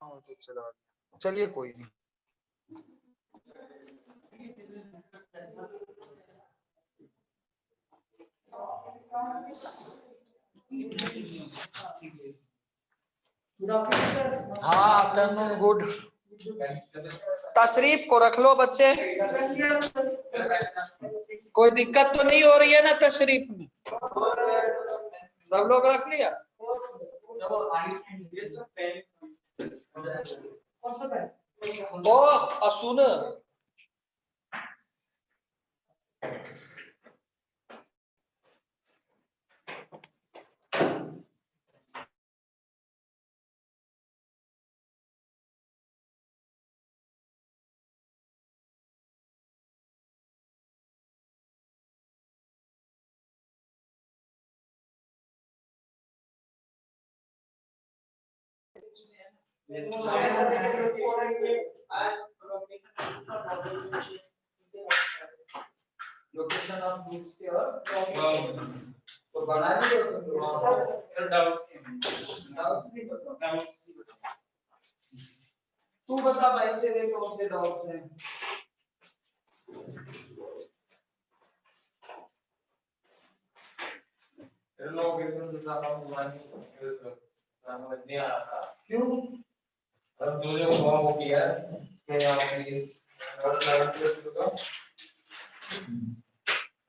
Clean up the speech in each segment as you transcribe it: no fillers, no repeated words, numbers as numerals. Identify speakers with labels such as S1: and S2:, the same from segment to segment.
S1: तो चला, चलिए कोई नहीं। हाँ आफ्टरनून गुड। तशरीफ को रख लो बच्चे, कोई दिक्कत तो नहीं हो रही है ना तशरीफ में? सब लोग रख लिया? ओ सुन, लोकेशन ऑफ बुक्स के और तो बना लियो तुम डाउट्स तू बता भाई तेरे कौन से डाउट्स हैं? लोकेशन बता रहा समझ नहीं आ रहा क्यों? अब जो फॉर्म हो गया मैं आपके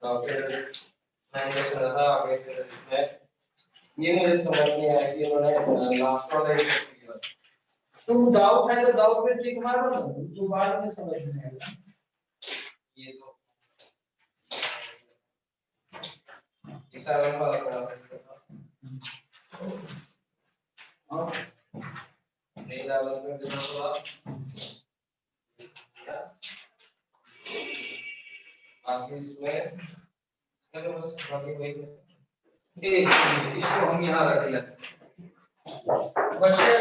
S1: तो फिर मैं देख रहा था आगे फिर ये मुझे समझ नहीं आया कि उन्होंने लास्ट वाला ही किया। तुम डाउट है तो डाउट पे टिक मारो ना, तू बाद में समझ में आएगा। ये तो इस वाला पड़ा हां नहीं डाल कर देना होगा बाकी इसमें चलो बस बाकी वही इसको हम यहाँ रख लेते। बच्चे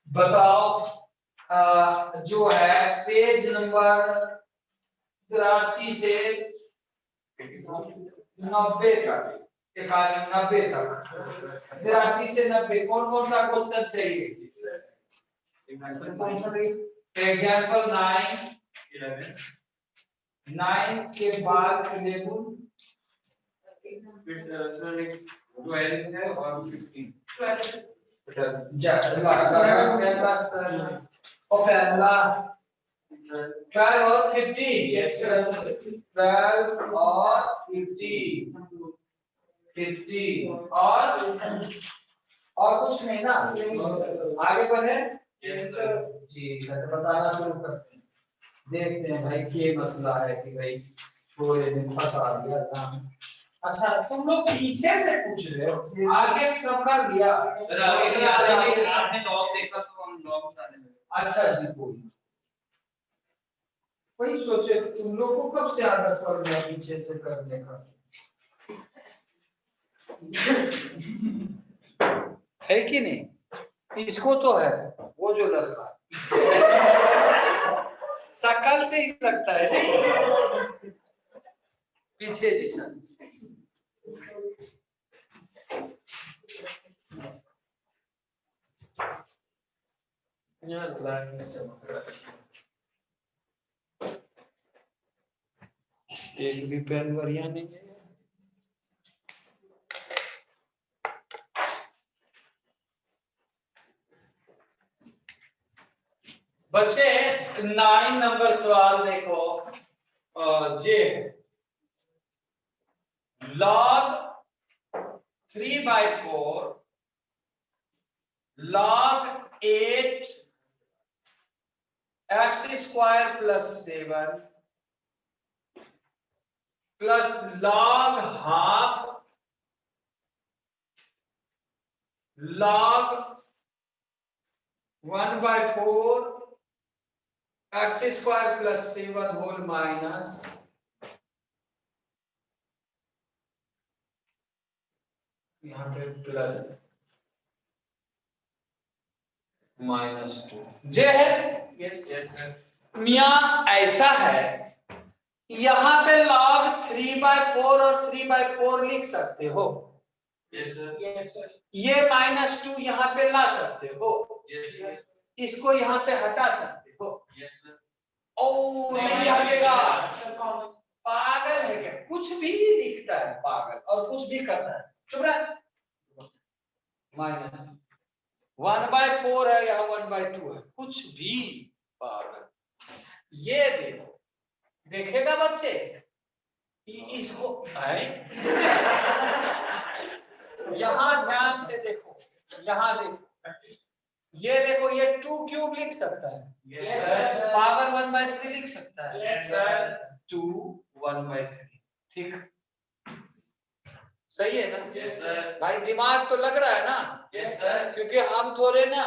S1: बताओ जो है पेज नंबर 83 से 90 तक, 90 तक 83 से 90 कौन कौन सा क्वेश्चन चाहिए? एग्जाम्पल 9 के बाद 11 12 है और 15 जा पहला 12 और 15 यस 12 और 50 और कुछ नहीं ना, आगे बढ़े जी बताना शुरू करते हैं। देखते हैं भाई क्या मसला है कि भाई पूरे दिन फंसा दिया था। अच्छा तुम लोग पीछे से पूछ रहे हो, आगे सब कर लिया आपने लॉग देखा तो हम लॉग सारे में। अच्छा जी कोई सोचे तुम लोग को कब से आदत पड़ गया पीछे से करने का? है कि नहीं? इसको तो है, वो जो लड़का शकल से ही लगता है पीछे जैसा। एक भी पेन बढ़िया नहीं है। बच्चे 9 नंबर सवाल देखो, जे log 3/4 log 8 x square plus 7 plus log half log 1/4 x square plus 7 whole minus यहाँ पे प्लस -2 जे है। Yes sir. मियां ऐसा है, यहाँ पे log 3/4 और 3/4 लिख सकते हो। Yes sir. ये -2 यहाँ पे ला सकते हो। Yes sir. इसको यहां से हटा सकते हो।
S2: Yes sir.
S1: ओ नहीं हटेगा, पागल है क्या? कुछ भी दिखता है पागल और कुछ भी करता है। चुप रह। माइनस 1/4 है या 1/2 है, कुछ भी पागल। ये देखो, देखेगा बच्चे इसको यहां ध्यान से देखो, यहां देखो, ये देखो, ये 2 क्यूब लिख सकता है।
S2: Yes sir.
S1: पावर 1/3 लिख सकता है।
S2: Yes sir.
S1: 2 1/3 ठीक सही है ना?
S2: Yes sir.
S1: भाई दिमाग तो लग रहा है ना?
S2: Yes sir.
S1: क्योंकि हम थोड़े ना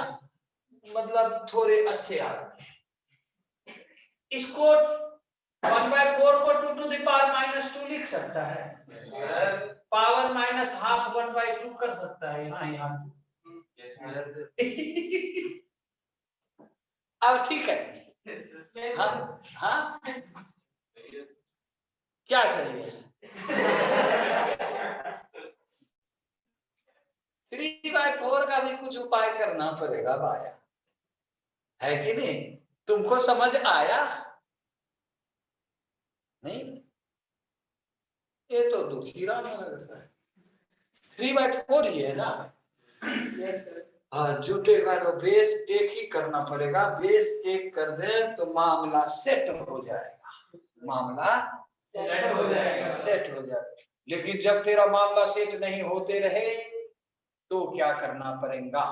S1: मतलब थोड़े अच्छे आदमी हैं। इसको 1/4 को 2 to the power -2 लिख सकता है।
S2: Yes sir.
S1: पावर -12 1/2 कर सकता है यहाँ।
S2: Yes sir.
S1: अब ठीक है। हाँ हाँ क्या सही है? 3/4 का भी कुछ उपाय करना पड़ेगा भाया, है कि नहीं? तुमको समझ आया नहीं? ये तो दुखी राम लगता है। 3/4 ही है ना? हाँ जुटेगा तो बेस एक ही करना पड़ेगा। बेस एक कर दे तो मामला सेट हो जाएगा। मामला
S2: सेट हो जाएगा।
S1: सेट हो जाएगा। लेकिन जब तेरा मामला सेट नहीं होते रहे तो क्या करना पड़ेगा?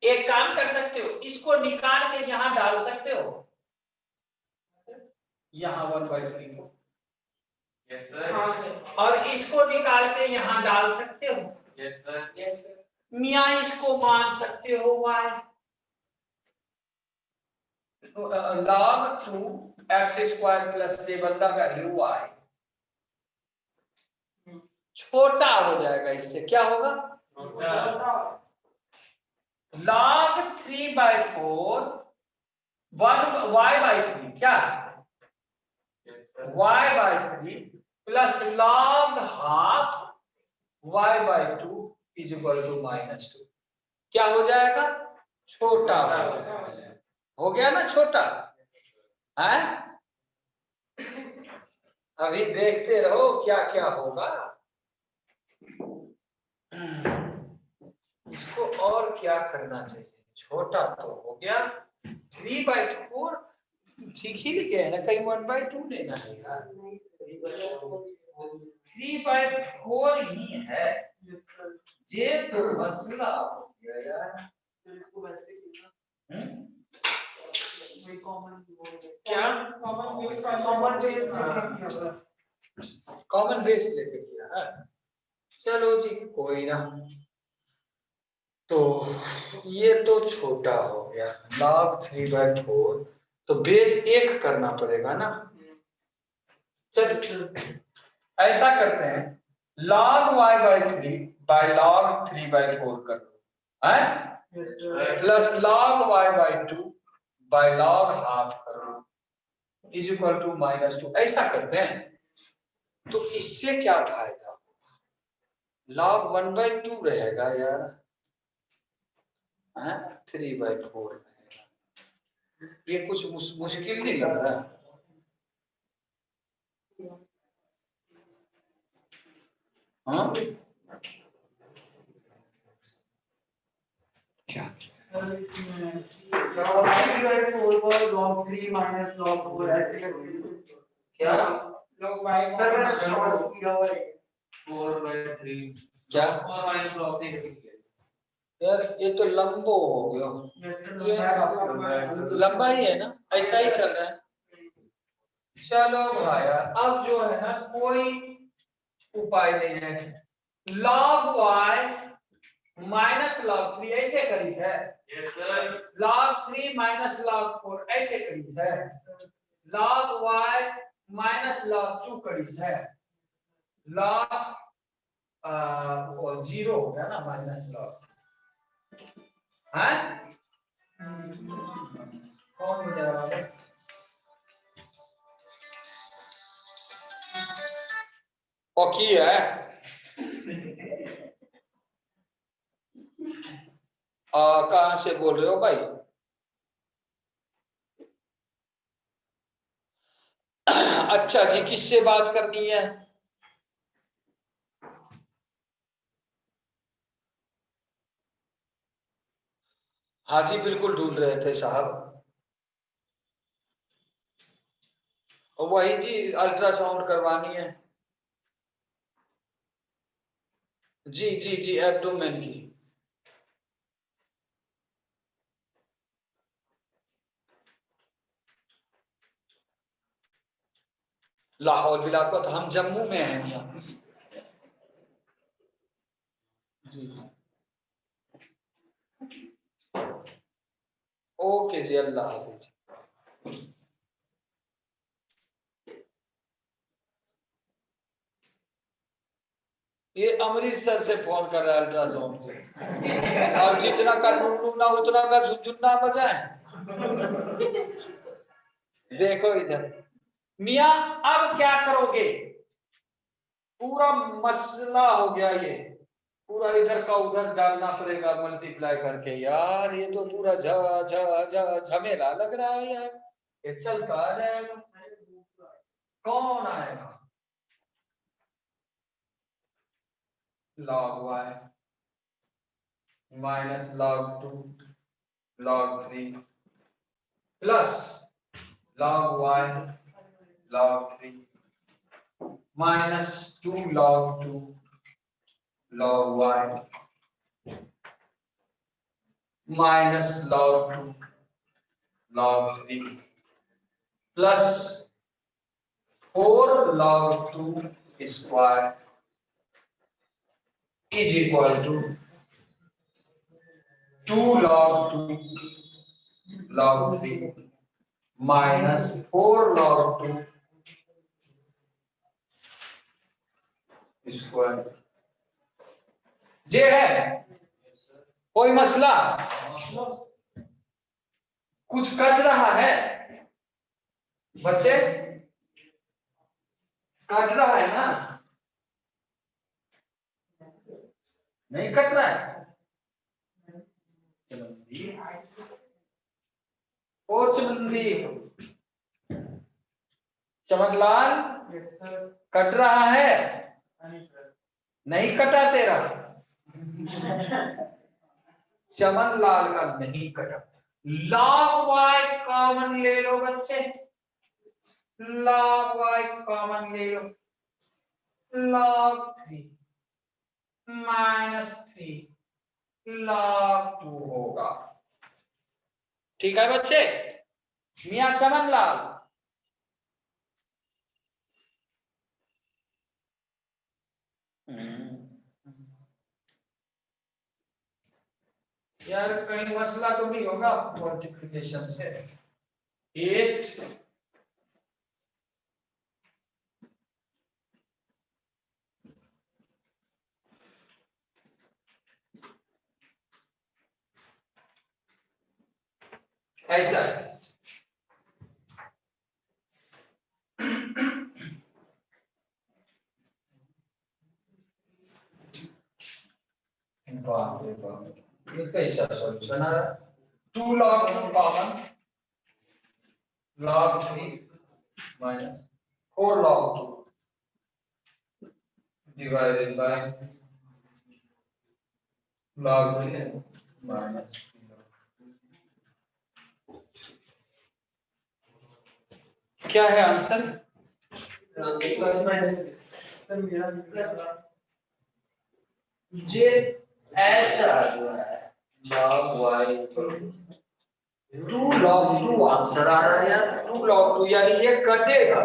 S1: एक काम कर सकते हो, इसको निकाल के यहां डाल सकते हो, यहां 1/3 को।
S2: Yes sir.
S1: और इसको निकाल के यहां डाल सकते हो।
S2: Yes sir.
S1: यस मियां इसको मान सकते हो y log 2x² + 7 का वैल्यू y छोटा हो जाएगा। इससे क्या होगा? log 3/4 y/3 क्या? y/3 प्लस log ½ y/2 = -2 क्या हो जाएगा? छोटा हो जाएगा। हो गया ना छोटा? है अभी देखते रहो क्या क्या होगा। इसको और क्या करना चाहिए? छोटा तो हो गया। 3/4 ठीक ही लिखे है ना, कहीं 1/2 लेना है यार। 3/4 ही है। ये तो मसला हो गया यार। क्या कॉमन बेस लेके किया है? चलो जी कोई ना। तो ये तो छोटा हो गया log 3/4, तो बेस एक करना पड़ेगा ना। चल ऐसा करते हैं, log y/3 by log 3/4 कर दो है, plus log y/2 by log ½ कर दो = -2। ऐसा करते हैं तो इससे क्या फायदा? log 1/2 रहेगा यार, 3/4 रहेगा। ये कुछ मुश्किल नहीं लग रहा। हाँ क्या
S3: log 3/4 को log 3 - log 4 ऐसे करके
S1: क्या
S3: log y सर मैं शॉर्ट किया हुआ है
S2: 4/3
S1: क्या
S2: 4 - log 3
S1: यार? ये तो लंबो हो गया। लंबा ही है ना, ऐसा ही चल रहा है। चलो भाया अब जो है ना कोई उपाय नहीं है। log y -log 3 ऐसे करीस है।
S2: Yes sir.
S1: log 3 - log 4 ऐसे करीस है। log y -log 2 करीस है। log 0 हो गया ना -log है। कौन हो जाएगा? और की है कहाँ से बोल रहे हो भाई? अच्छा जी, किससे बात करनी है? हाँ जी, बिल्कुल ढूंढ रहे थे साहब। वही जी, अल्ट्रासाउंड करवानी है। जी जी जी, एब्डोमेन की। लाहौर बिलावत, हम जम्मू में हैं यहाँ। जी जी, ओके जी, अल्लाह हाफिज। ये अमृतसर से फोन कर रहा है अल्ट्रासाउंड के, और जितना का ना उतना का झुनझुना बजाए। देखो इधर मियाँ, अब क्या करोगे? पूरा मसला हो गया ये, पूरा इधर का उधर डालना पड़ेगा मल्टीप्लाई करके। यार ये तो पूरा झमेला लग रहा है यार, ये चलता आ जाएगा। कौन आएगा? log y minus log 2 log 3 plus log y log 3 minus 2 log 2 log y minus log 2 log 3 plus 4 log 2 square is equal to 2 log 2 log 3 minus 4 log 2 square. जे है कोई मसला? कुछ कट रहा है बच्चे? कट रहा है ना? नहीं कट रहा है? ओ चमंदी, चमकलाल, कट रहा है? नहीं कटा तेरा? चमन लाल का नहीं कटा। log y कॉमन ले लो बच्चे, log y कॉमन ले लो। log 3 माइनस 3 log 2 होगा। ठीक है बच्चे? मियां चमन लाल, यार कहीं मसला तो नहीं होगा मल्टीप्लिकेशन से? 8 ऐसा है। बाप रे बाप, ये कैसा सॉल्यूशन आ रहा है? 2 log 2 common, log 3 minus 4 log 2 divided by log 3 minus. क्या है आंसर?
S3: प्लस माइनस सर मेरा प्लस
S1: जे ऐसा जो है log y 2 log 2 आंसर आ रहा है यार। 2 log 2 यानी ये कटेगा,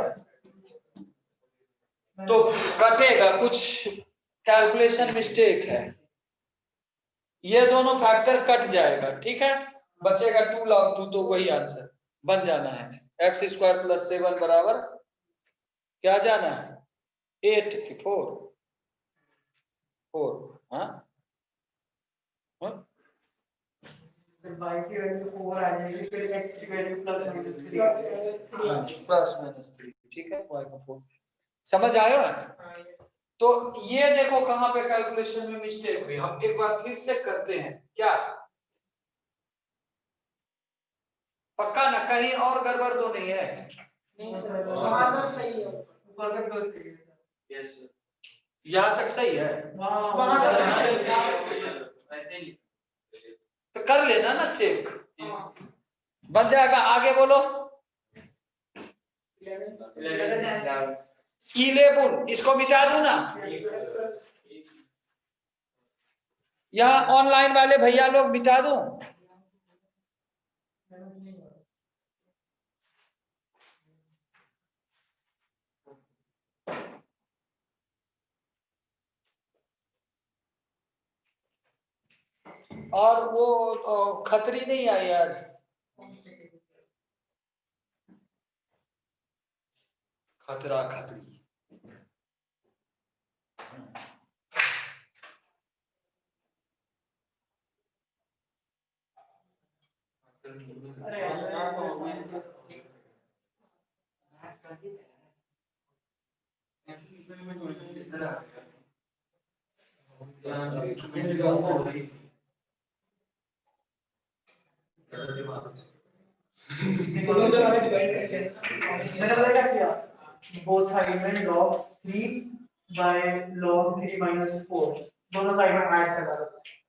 S1: तो कटेगा, कुछ कैलकुलेशन मिस्टेक है। ये दोनों फैक्टर कट जाएगा, ठीक है, बचेगा 2 log 2, तो वही आंसर बन जाना है। x स्क्वायर प्लस 7 बराबर क्या जाना है? 8 की 4 हाँ
S3: y की वैल्यू 4 आ जाएगी, फिर x की value plus minus 3
S1: plus minus 3, ठीक है, y का 4 समझ आया? तो ये देखो कहां पे कैलकुलेशन में मिस्टेक हुई, हम एक बार फिर से करते हैं क्या, पक्का ना कहीं और गड़बड़ तो नहीं है।
S3: नहीं सर, वहां तक सही है, ऊपर तक तो सही है।
S2: Yes sir.
S1: यहाँ तक सही है,
S3: वहां तक सही है।
S2: ऐसे ही
S1: तो कर लेना ना चेक, बन जाएगा। आगे बोलो। 11 इसको मिटा दूं ना, यहाँ ऑनलाइन वाले भैया लोग मिटा दूं। और वो खतरी नहीं आई आज, खतरा खतरी।
S3: अरे मैंने पता क्या किया, बोथ साइड में log 3 by log 3 minus 4 दोनों साइड में ऐड कर रहा था,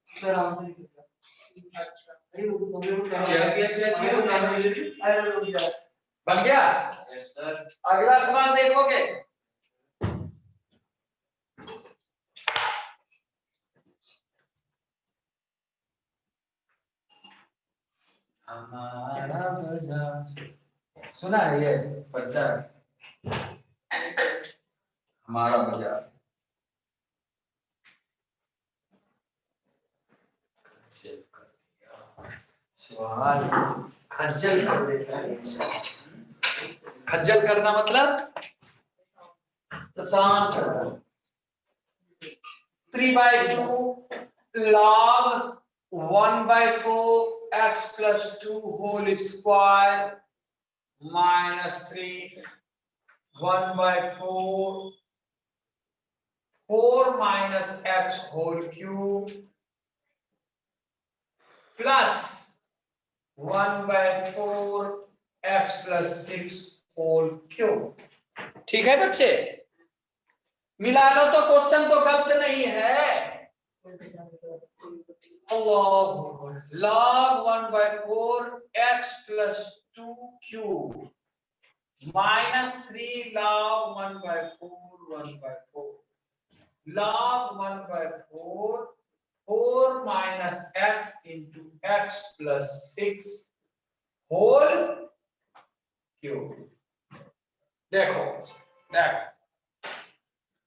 S3: फिर आराम से निकल। अच्छा अरे वो अरे रुक जा,
S1: बन गया।
S2: Yes sir.
S1: अगला सवाल देखोगे। हमारा बाजार, सुना है ये बाजार, हमारा बाजार। सवाल खज्जल कर देता है, खज्जल करना मतलब आसान करना। 3/2 log 1/4 x plus 2 whole square minus 3 1/4 4 minus x whole cube plus 1/4 x plus 6 whole cube। ठीक है बच्चे, मिला लो तो क्वेश्चन तो गलत नहीं है। log 1/4 x plus 2 cube minus 3 log 1/4 1/4 log 1/4 4 minus x into x plus 6 whole cube। देखो देख,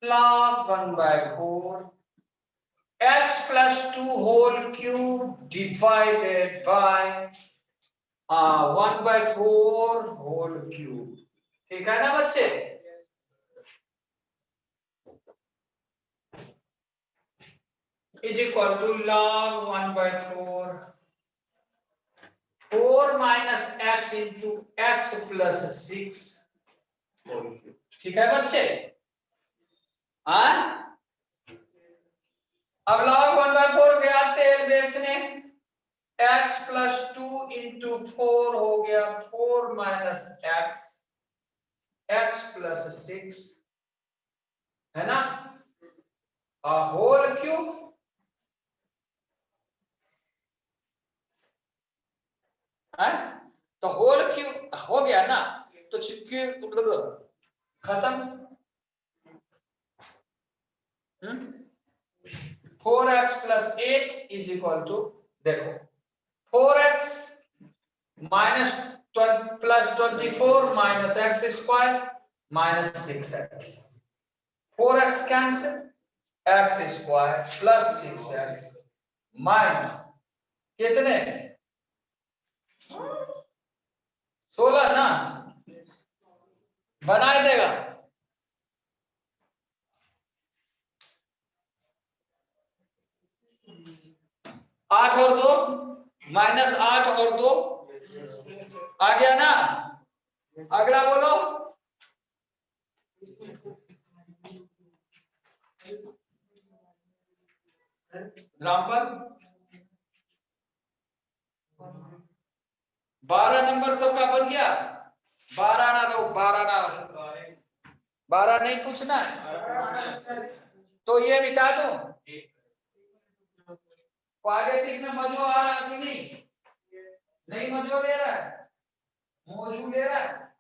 S1: log 1/4 x plus 2 whole cube divided by 1/4 whole cube। ठीक है ना बच्चे, is equal to log 1/4 4 minus x into x plus 6 whole cube। ठीक है बच्चे, हाँ अब log 1/4 गया तेल बेचने, x plus 2 into 4 हो गया 4 minus x x plus 6 है ना, होल क्यूब है, तो होल क्यूब हो गया ना, तो क्यूब खत्म। 4x plus 8 is equal to, देखो 4x minus plus 24 minus x square minus 6x, 4x cancel, x square plus 6x minus कितने 16 ना, बना देगा 8 और 2 माइनस 8 और 2 आ गया ना। अगला बोलो, रामपाल 12 नंबर सबका बन गया। 12 ना लो, 12 ना लो, 12 नहीं पूछना है तो ये मिटा दो। क्वाड्रेटिक में मजो आ रहा कि नहीं मजो ले रहा है, मौजू ले रहा है,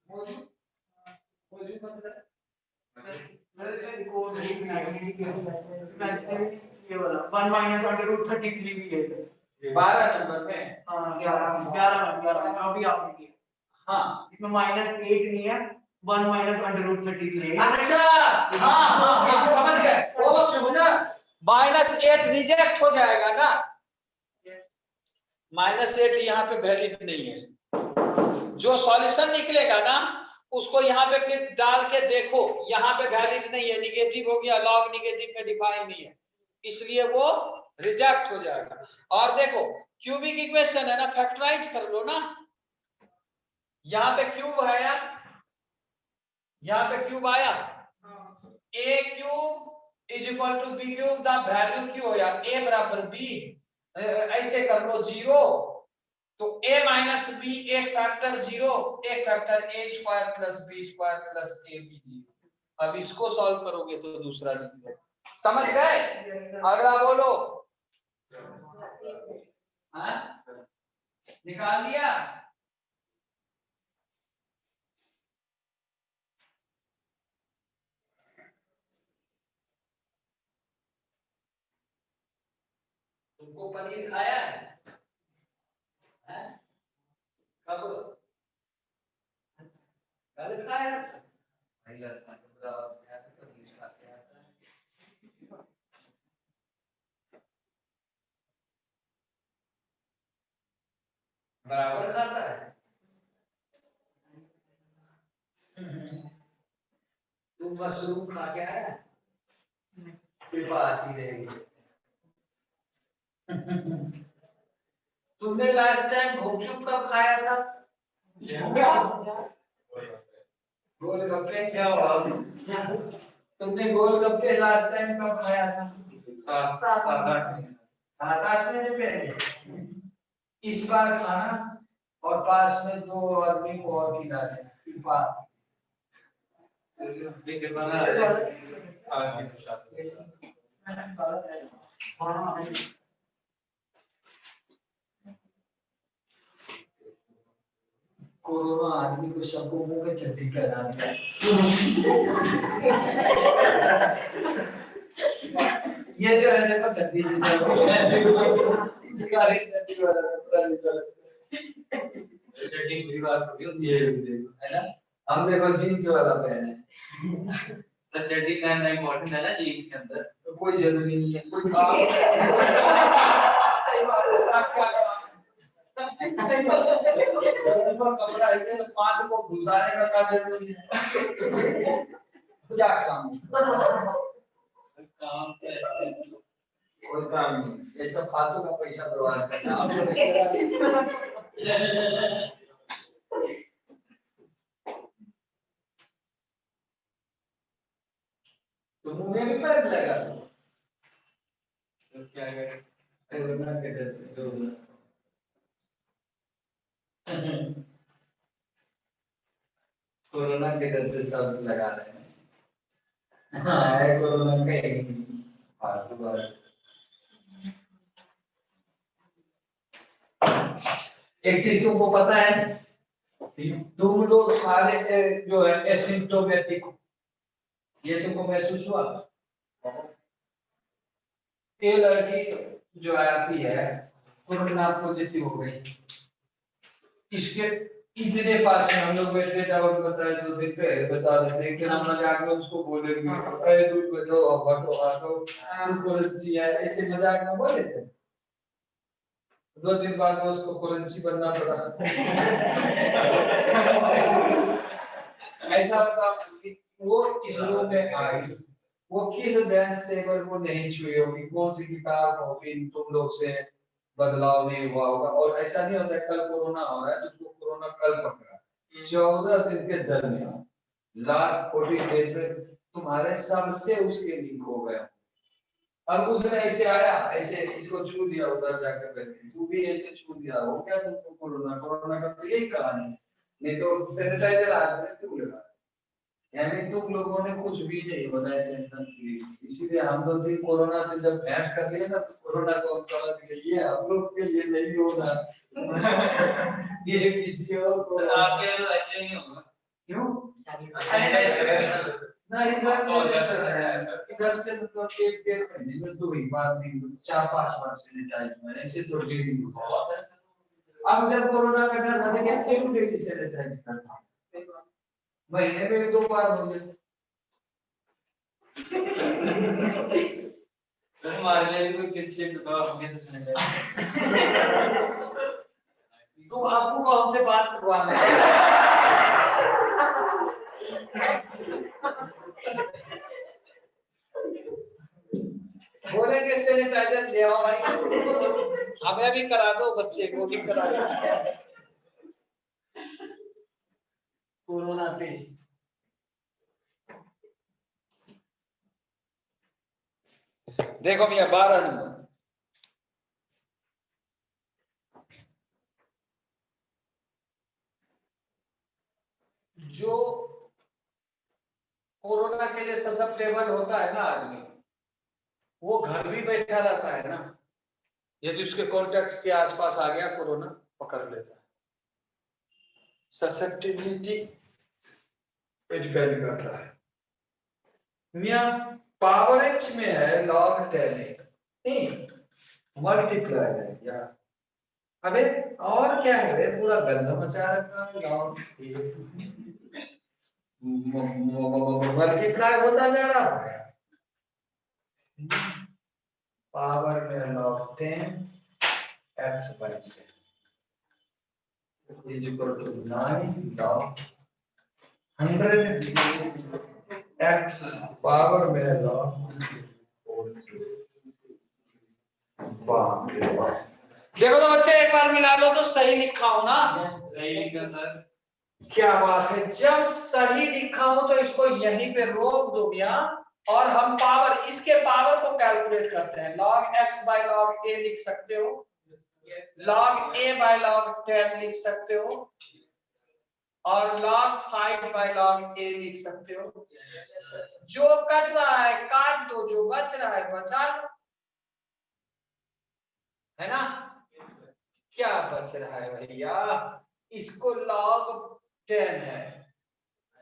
S1: मौजू मौजू मतलब
S3: ये वाला 1 माइनस अंडर रूट 33 भी है
S1: 12 नंबर में।
S3: हाँ 11 अभी आपने किया।
S1: हाँ
S3: इसमें -8 नहीं है, 1 माइनस अंडर रूट 33 है।
S1: अच्छा हाँ समझ गए। वो सुना -8 रिजेक्ट हो जाएगा ना, -8 यहाँ पे वैलिड नहीं है। जो सॉल्यूशन निकलेगा ना उसको यहाँ पे फिर डाल के देखो, यहाँ पे वैलिड नहीं है, निगेटिव हो गया, लॉग निगेटिव में डिफाइन नहीं है, इसलिए वो रिजेक्ट हो जाएगा। और देखो क्यूबिक इक्वेशन है ना, फैक्टराइज कर लो ना, यहाँ पे क्यूब आया, यहाँ पे क्यूब आया, a cube is equal to b cube, the value क्यों होया a बराबर b, ऐसे कर लो 0 तो a माइनस बी एक फैक्टर 0, एक factor a square plus b square plus ab 0। अब इसको सॉल्व करोगे तो दूसरा निकलेगा। समझ गए? अगला बोलो। हाँ निकाल लिया। तुमको पनीर खाया है? कब? कल खाया? नहीं लगता कि बुरा आवाज खाया तो पनीर खा के आता है। बराबर खाता है। तुम मशरूम खा के आया? कृपा आती रहेगी। तुमने लास्ट टाइम गुपचुप कब खाया था? गोलगप्पे क्या हुआ? तुमने गोलगप्पे लास्ट टाइम कब खाया था? 7-8 महीने पहले। इस बार खाना और पास में 2 आदमी को और खिला देना। कृपा कोरोना आदमी को सबको मुंह में चड्डी पहना दिया। ये जो है देखो चड्डी इसका रेट चड्डी वाला चड्डी की बात होती है ना, हम देखो जीन्स वाला पहने तो चड्डी पहनना इम्पोर्टेंट है ना जीन्स के अंदर, तो कोई जरूरी नहीं है कोई काम। सही बात है, आप क्या सही बात है, कपड़ा है तो 5 को घुसाने का क्या जरूरी है? क्या काम काम कोई काम नहीं, ये सब फालतू का पैसा बर्बाद करना। तो मुंह में भी पैर लगा तो क्या करें? कोरोना के डर से तो कोरोना के डर से सब लगा रहे हैं। हाँ कोरोना का फालतू बात। एक चीज तुमको पता है, तुम लोग सारे जो है एसिम्प्टोमेटिक, ये तुमको महसूस हुआ? ये लड़की जो आती है कोरोना पॉजिटिव हो गई, इसके इतने पास में हम लोग बैठे डाउट बताए 2 दिन पहले बता देते कि हम मजाक में उसको बोलेंगे अरे तू बैठो हटो हटो तू कौन-सी है, ऐसे मजाक में बोले थे। 2 दिन बाद उसको करेंसी बनना पड़ा। ऐसा था कि वो इस रूम में आई, वो किस बेंच टेबल को नहीं छुई होगी, कौन सी किताब कॉपी तुम लोग से बदलाव नहीं हुआ होगा। और ऐसा नहीं होता कल कोरोना हो रहा है तो उसको कोरोना कल पकड़ा, 14 दिन के दरमियान लास्ट 40 डेज में तुम्हारे सबसे उसके लिंक हो गया। अब उसने ऐसे आया, ऐसे इसको छू लिया उधर जाकर बैठे, तू भी ऐसे छू लिया, हो क्या तुमको कोरोना? कोरोना का तो यही कहानी है। नहीं तो सैनिटाइजर हाथ में क्यों लगा? यानी तुम लोगों ने कुछ भी नहीं बनाया टेंशन फ्री। इसीलिए हम लोग भी कोरोना से जब भेंट कर लिए ना, तो कोरोना को हम समझ गए ये हम लोग के लिए नहीं होगा। ये किसी और को
S2: आपके तो ऐसे नहीं होगा।
S1: क्यों?
S2: सैनिटाइजर
S1: ना इधर से मतलब एक डेढ़ महीने में 2 ही बार, 4-5 बार सैनिटाइज में, ऐसे तो डेली होता है। अब जब कोरोना का डर था, क्या क्यों डेली सैनिटाइज करना? महीने में 2 बार हो जाए।
S2: तो हमारे लिए भी कोई किट शिट बताओ, हमें तो सैनिटाइजर।
S1: तुम आपको को हमसे बात करवाना है। बोलेंगे सैनिटाइजर ले आओ भाई, हमें भी करा दो, बच्चे को भी करा दो। कोरोना टेस्ट देखो भैया 12 नंबर, जो कोरोना के लिए ससेप्टेबल होता है ना आदमी, वो घर भी बैठा रहता है ना, यदि उसके कांटेक्ट के आसपास आ गया कोरोना पकड़ लेता है। ससेप्टिबिलिटी पे डिपेंड करता है। मियां पावर एच में है लॉग 10 नहीं मल्टीप्लाई है यार। अबे और क्या है रे, पूरा गंदा मचा रखा है लॉग मल्टीप्लाई होता जा रहा है। पावर में log 10 x by 10 is equal to 9 log 100 x power में log। देखो तो बच्चे एक बार मिला लो तो सही लिखा हो ना?
S2: सही लिखा सर।
S1: क्या बात है, जब सही लिखा हो तो इसको यहीं पे रोक दो भैया, और हम पावर, इसके पावर को कैलकुलेट करते हैं। log x by log a लिख सकते हो, log a बाय log 10 लिख सकते हो, और log 5 बाय log a लिख सकते हो। जो कट रहा है काट दो, जो बच रहा है बचा लो, है ना? क्या बच रहा है भैया? इसको log 10 है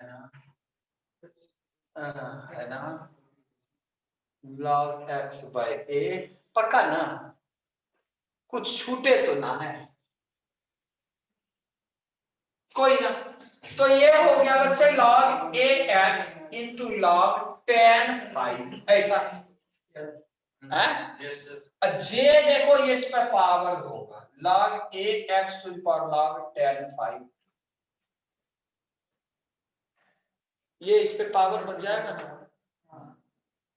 S1: ना? है ना? log x बाय a पक्का ना? कुछ छूटे तो ना है कोई ना? तो ये हो गया बच्चे log ax into log 10 5 ऐसा है।
S2: Yes sir.
S1: जे देखो ये इस पर पावर होगा log ax to the power log 10 5, ये इस पे पावर बन जाएगा ना,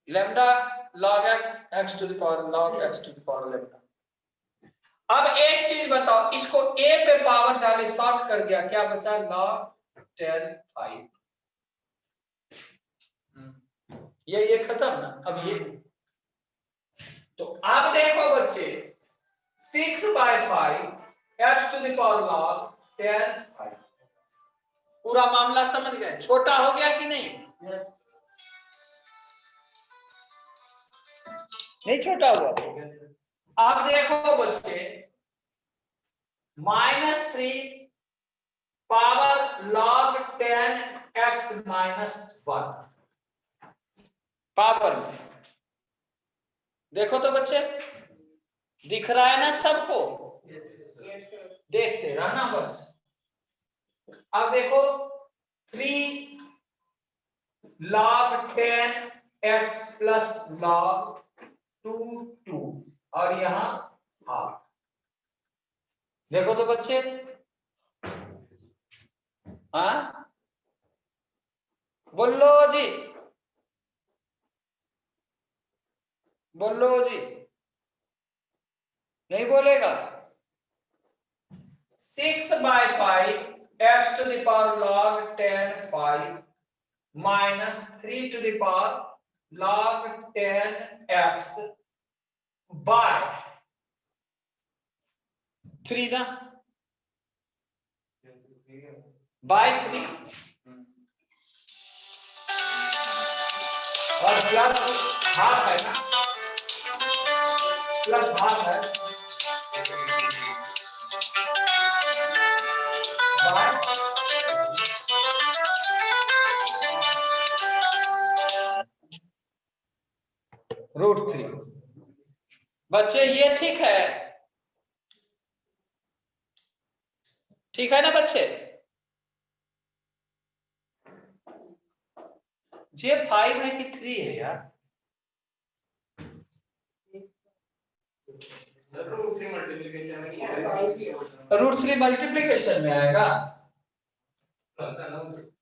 S1: lambda log x to the power log x to the power lambda. अब एक चीज बताओ, इसको a पे पावर डाले शॉर्ट कर दिया, क्या बचा? log 10 5। ये खत्म ना? अब ये तो अब देखो बच्चे 6 bye 5 x to the power log 10 5, पूरा मामला समझ गए? छोटा हो गया कि नहीं? नहीं छोटा हुआ। अब देखो बच्चे -3 पावर log 10 x -1 पावर में, देखो तो बच्चे दिख रहा है ना सबको? देखते रहना बस। अब देखो 3 log 10 x प्लस log 2 और यहाँ हाफ। देखो तो बच्चे, हाँ बोलो जी, बोलो जी, नहीं बोलेगा? 6 bye 5 x to the power log 10 5 minus 3 to the power log 10 x bye 3 ना, बाय 3 और प्लस हाफ है ना, प्लस हाफ है बाय √3। बच्चे ये ठीक है, ठीक है ना बच्चे? ये 5 है कि 3 है यार? √3 मल्टीप्लीकेशन में आएगा।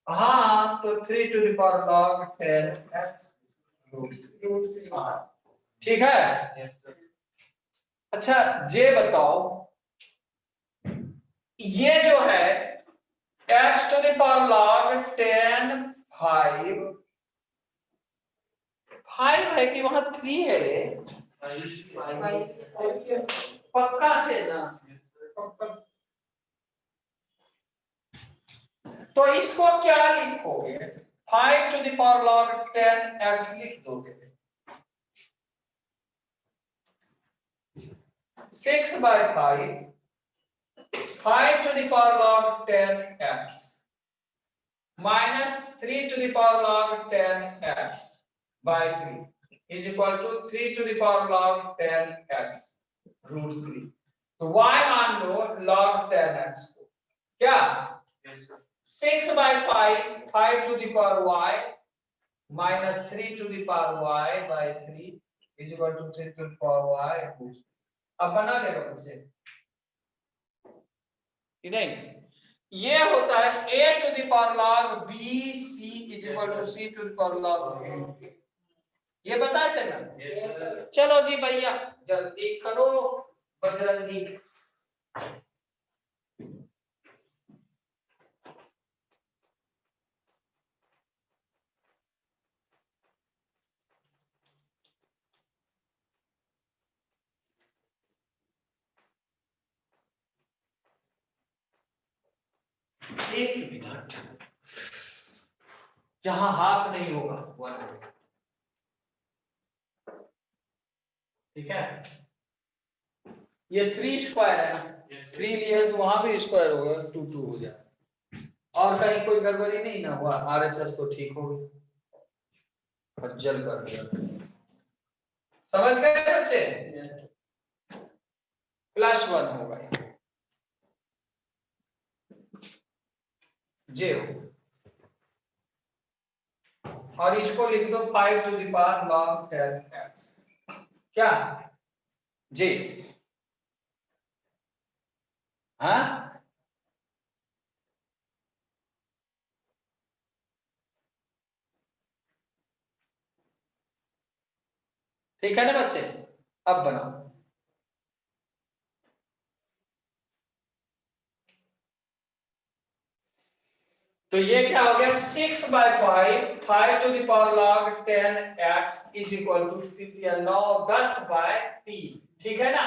S1: हाँ तो 3 to the power log 10x ठीक है। अच्छा ये बताओ, ये जो है x to the power log 10 5 है कि वहां 3 है रे? पक्का से ना? तो इसको क्या लिखोगे? 5 to the power log 10x लिख दोगे। 6 by 5 to the power log 10x minus 3 to the power log 10x by 3 is equal to 3 to the power log 10x √3। तो y मान लो log 10x को, क्या 6 by 5 to the power y minus 3 to the power y by 3 is equal to 3 to the power y। अब बना लेगा बच्चे कि नहीं? ये होता है a to the power log b c is equal to c to the power log a। ये बताए थे ना? चलो जी भैया जल्दी करो बजरंगी। एक मिनट, जहां हाफ नहीं होगा 1 होगा, ठीक है? ये 3 स्क्वायर है ना, 3 लिया तो वहां भी स्क्वायर होगा 2 2 हो जाए। और कहीं कोई गड़बड़ी नहीं ना हुआ, आरएचएस तो ठीक हो गई, खज्जल कर दिया। समझ गए बच्चे? +1 होगा जे हो, और इसको लिख दो 5 to the power log 10x क्या जे। हाँ ठीक है ना बच्चे? अब बनाओ। तो ये क्या हो गया 6 by 5 to the power log 10x is equal to 10 by 3, ठीक है ना?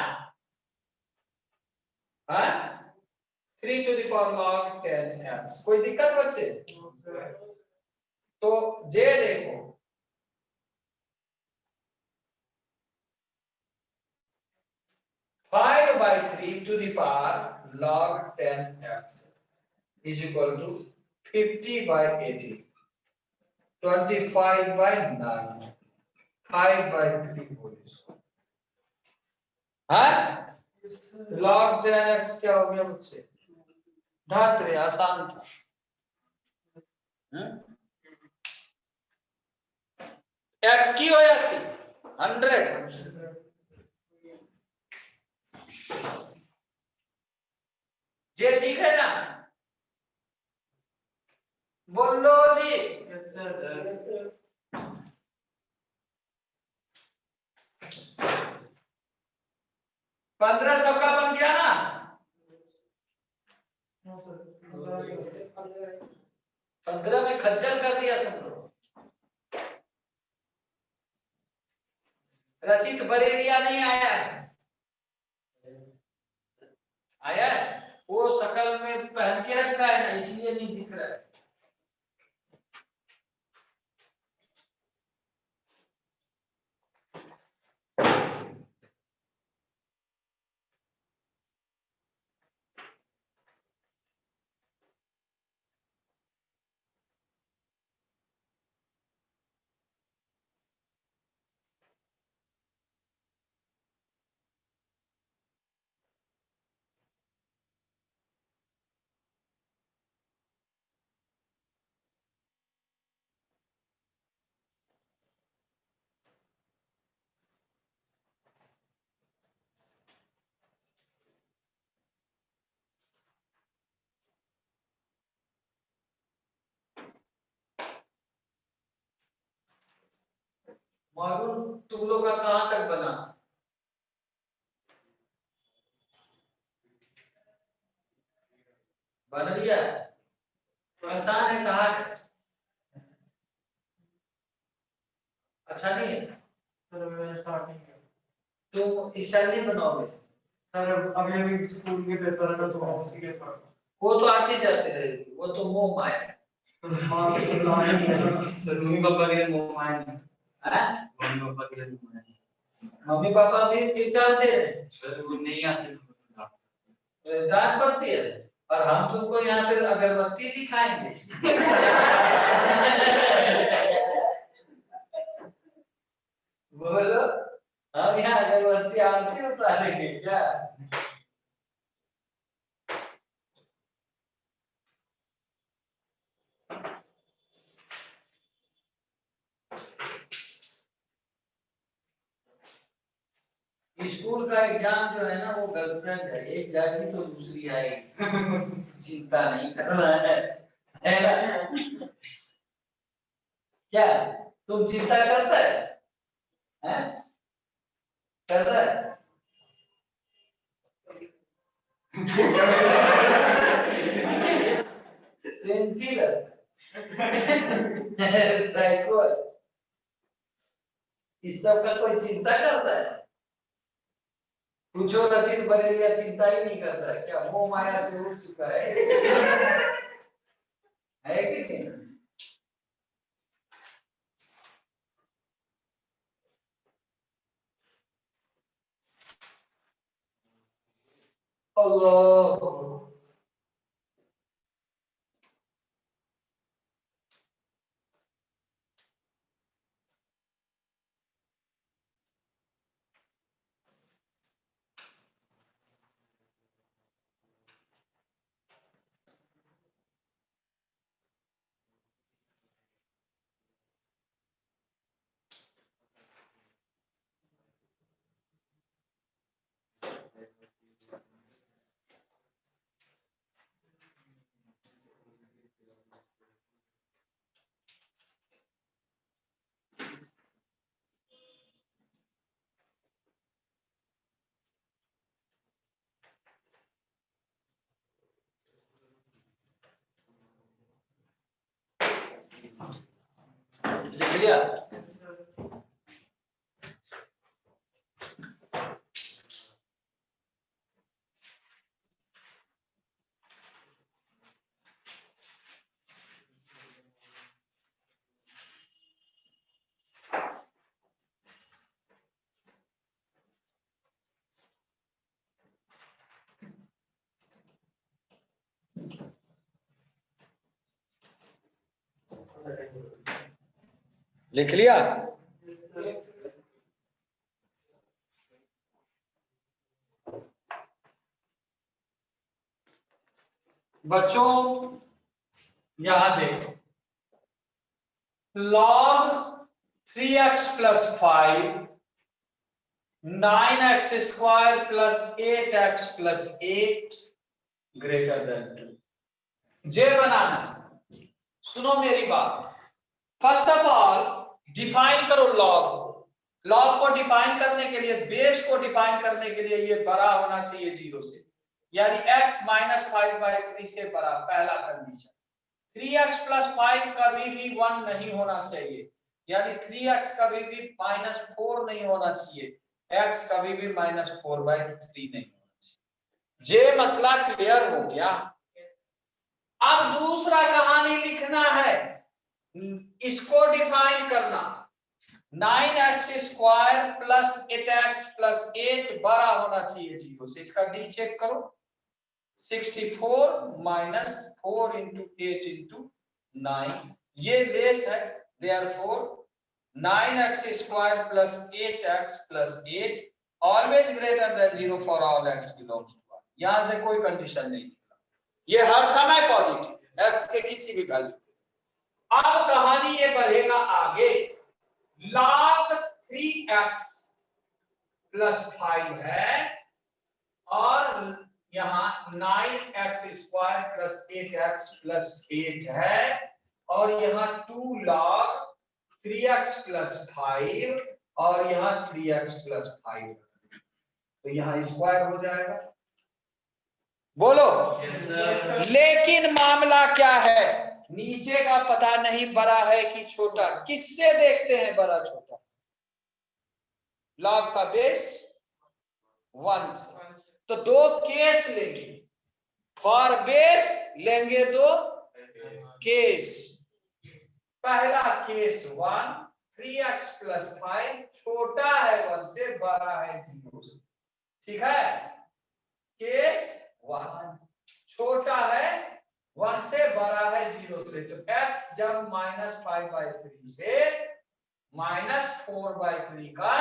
S1: हाँ 3 to the power log 10x। कोई दिक्कत बच्चे? तो जे देखो 5 by 3 to the power log 10x is equal to 50 by 80, 25 by 9, 5 by 3 whole square। हाँ log 10x क्या हो गया मुझसे? ढात रे, आसान था। x की हो या सी 100। ये ठीक है ना? बोलो जी।
S3: Yes sir.
S1: 1500 का बन गया ना? 15 में खज्जल कर दिया तुम लोग। रचित बरेलिया नहीं आया है, आया है? वो शकल में पहन के रखा है ना, इसलिए नहीं दिख रहा है। मालूम तुम लोग का कहां तक बना? बन लिया? आसान है, कहा है? अच्छा नहीं है?
S3: सर मैं स्टार्ट नहीं किया
S1: तुम इस साल नहीं बनाओगे?
S3: सर, अगले वीक स्कूल के पेपर है ना, तो मैं उसी के पढ़
S1: वो तो आते जाते रहेगी, वो तो मोह माया है।
S3: मार्क्स तो लाने ही है ना।
S2: सर मम्मी पापा के मुंह माय नहीं,
S1: हैं?
S2: मम्मी पापा के मुंह माय नहीं।
S1: मम्मी पापा भी एग्जाम दे रहे हैं,
S2: सर वो नहीं आते तो
S1: दान पड़ती है, और हम तुमको यहाँ पे अगरबत्ती दिखाएंगे। बोलो, हम यहाँ अगरबत्ती आरती उतारेंगे क्या? स्कूल का एग्जाम जो है ना, वो गर्लफ्रेंड है, एक जाएगी तो दूसरी आएगी। चिंता नहीं करना है ना? क्या तुम चिंता करता है? हैं? करता है? सेंटिलर साइको, इस सब का कोई चिंता करता है? पूछो रचित बरेलिया चिंता ही नहीं करता है क्या? मोह माया से उठ चुका है कि नहीं? अल्लाह, लिख लिया? लिख लिया? बच्चों यहां देखो, log 3x plus 5 9x square plus 8x plus 8 greater than 2 जे बनाना। सुनो मेरी बात, फर्स्ट ऑफ ऑल डिफाइन करो लॉग को। लॉग को डिफाइन करने के लिए, बेस को डिफाइन करने के लिए ये बड़ा होना चाहिए 0 से, यानी x माइनस 5/3 से बड़ा, पहला कंडीशन। 3x plus 5 कभी भी 1 नहीं होना चाहिए, यानी 3x कभी भी -4 नहीं होना चाहिए, x कभी भी -4/3 नहीं होना चाहिए। ये मसला क्लियर हो गया। अब दूसरा कहानी लिखना है, इसको डिफाइन करना। 9x² प्लस 8x प्लस 8 बड़ा होना चाहिए 0 से। इसका डी चेक करो, 64 माइनस 4 इंटू 8 इंटू 9, ये लेस है, therefore 9x² plus 8x plus 8 always greater than 0 for all x belongs to 1। यहां से कोई कंडीशन नहीं, ये हर समय पॉजिटिव, x के किसी भी वैल्यू। अब कहानी ये बढ़ेगा आगे, log 3x प्लस 5 है और यहाँ 9x² प्लस 8x प्लस 8 है और यहाँ 2 log 3x प्लस 5 और यहाँ 3x प्लस 5, तो यहाँ स्क्वायर हो जाएगा। बोलो लेकिन मामला क्या है, नीचे का पता नहीं बड़ा है कि छोटा, किससे देखते हैं बड़ा छोटा? लॉग का बेस 1 से। तो दो केस लेंगे, फॉर बेस लेंगे दो केस। पहला केस 1, 3x प्लस 5 छोटा है 1 से, बड़ा है 0 से, ठीक है। केस 1 छोटा है 1 से, बड़ा है 0 से, तो x जब -5/3 से -4/3 का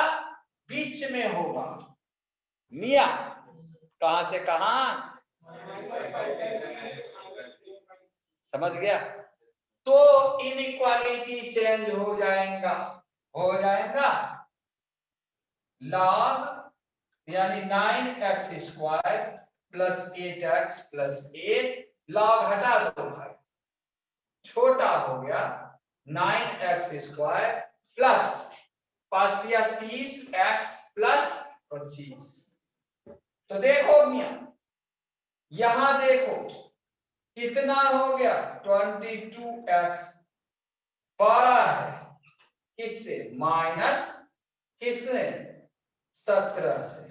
S1: बीच में होगा, मिया कहां से कहां, समझ गया? तो इनइक्वालिटी चेंज हो जाएगा, लॉग यानी 9x² plus 8x plus 8, log हटा दो भाई, छोटा हो गया 9x² प्लस पास दिया 30x प्लस 25। तो देखो मियां, यहां देखो कितना हो गया, 22x बड़ा है किससे, माइनस किससे, 17 से,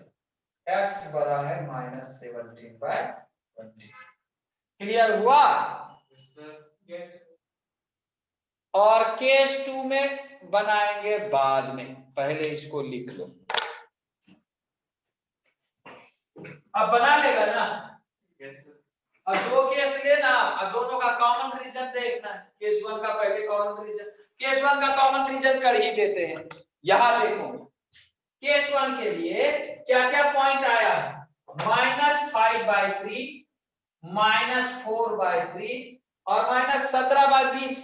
S1: x बड़ा है -17/20। क्लियर हुआ? और केस 2 में बनाएंगे बाद में, पहले इसको लिख लो। अब बना लेगा ना? अब दो केस लेना, अब दोनों का कॉमन रीजन देखना है। केस 1 का पहले कॉमन रीजन, केस 1 का कॉमन रीजन कर ही देते हैं। यहां देखो केस 1 के लिए क्या क्या पॉइंट आया है, -5/3, -4/3 और -17/20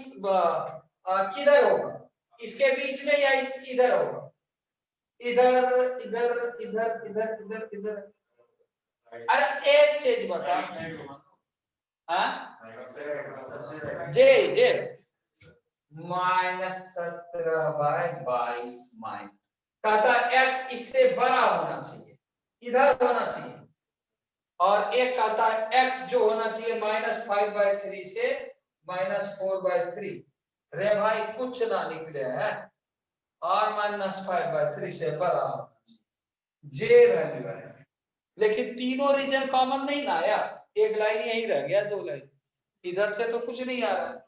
S1: किधर होगा, इसके बीच में या इस इधर होगा, इधर इधर इधर इधर इधर इधर। अरे एक चीज बता, जे जे -17/22 कहता x इससे बड़ा होना चाहिए, इधर होना चाहिए, और एक कहता है x जो होना चाहिए -5/3 से -4/3। रे भाई कुछ ना निकले है, और -5/3 से बड़ा होना चाहिए, जे वैल्यू है। लेकिन तीनों रीजन कॉमन नहीं ना आया, एक लाइन यही रह गया, 2 लाइन इधर से तो कुछ नहीं आ रहा,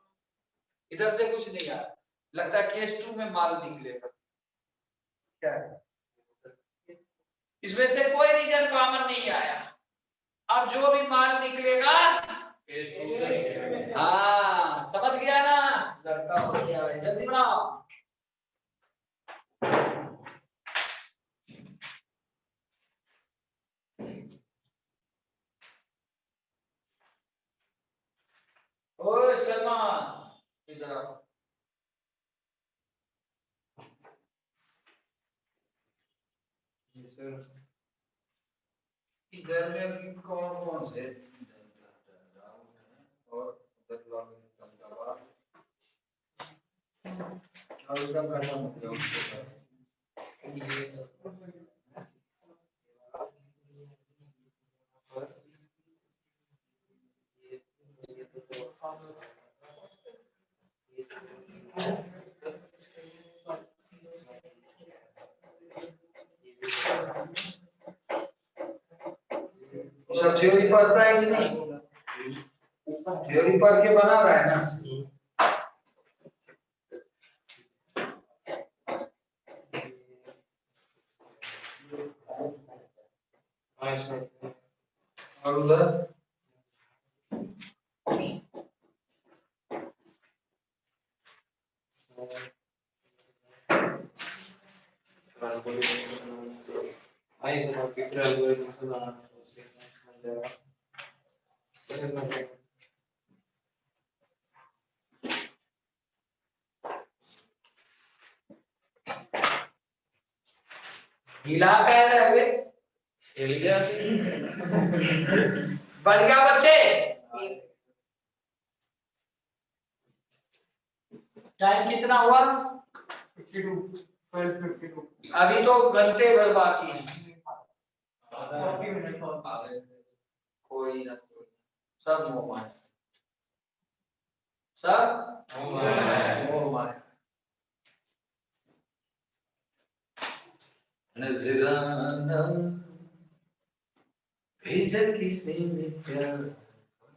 S1: इधर से कुछ नहीं आ रहा, लगता है केस 2 में माल निकलेगा। क्या इसमें से कोई रीजन कॉमन नहीं आया, अब जो भी माल निकलेगा, हाँ समझ गया ना, लड़का हो गया है, जल्दी बनाओ। ओए सलमान इधर आओ। इधर में कौन कौन से और खत्म हो गया, सब थ्योरी पढ़ता है कि नहीं? थ्योरी पढ़ के बना रहा है ना। और उधर हिला कह रहे हुए बढ़ गया बच्चे। टाइम कितना हुआ?
S3: 52 12:52
S1: अभी तो घंटे भर बाकी है।
S3: 40 मिनट और
S1: कोई ना कोई, सब मोह माया, सब मोह माया। नजराना भेजा किसने प्यार,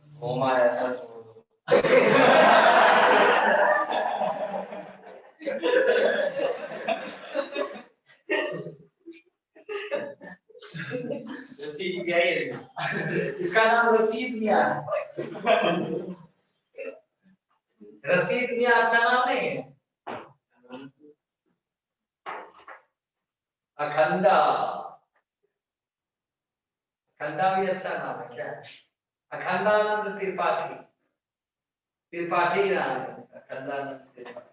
S1: मोह माया ऐसा छोड़ दो। इसका नाम रसीद मियां है। रसीद मियां अच्छा नाम नहीं है? अखंडा, अखंडा भी अच्छा नाम है क्या? अखंडानंद त्रिपाठी, त्रिपाठी नाम है अखंडानंद त्रिपाठी।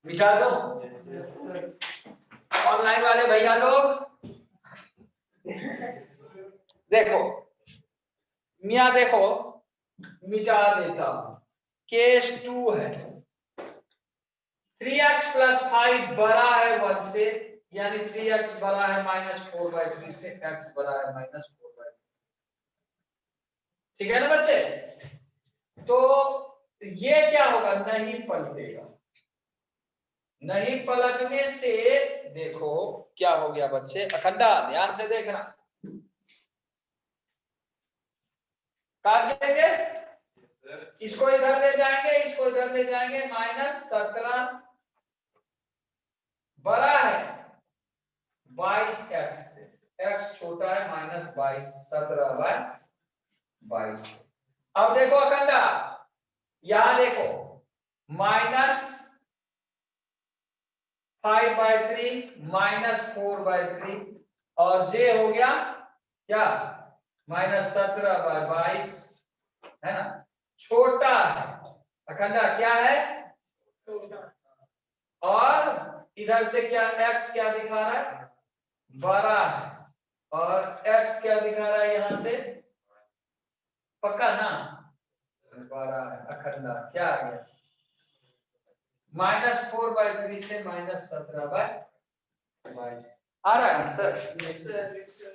S1: मिटा दो ऑनलाइन वाले भैया लोग। देखो मियां, देखो मिटा देता हूं। केस 2 है, 3x + 5 बड़ा है 1 से, यानी 3x बड़ा है -4/3 से, x बड़ा है -4/3। ठीक है ना बच्चे? तो ये क्या होगा? नहीं पलटेगा। नहीं पलटने से देखो क्या हो गया बच्चे, अखंडा ध्यान से देखना। काट देंगे, इसको इधर ले जाएंगे, इसको इधर ले जाएंगे। -17 बड़ा है 22x से, x छोटा है -22, 17/22। अब देखो अखंडा, यहां देखो -5/3 -4/3 और j हो गया क्या? -17/22 है ना, छोटा है। अखंडा क्या है? और इधर से क्या x क्या दिखा रहा है? बड़ा है। और x क्या दिखा रहा है यहां से? पक्का ना? बड़ा है। अखंडा क्या आ गया? -4/3 से -17/22 आ रहा है आंसर?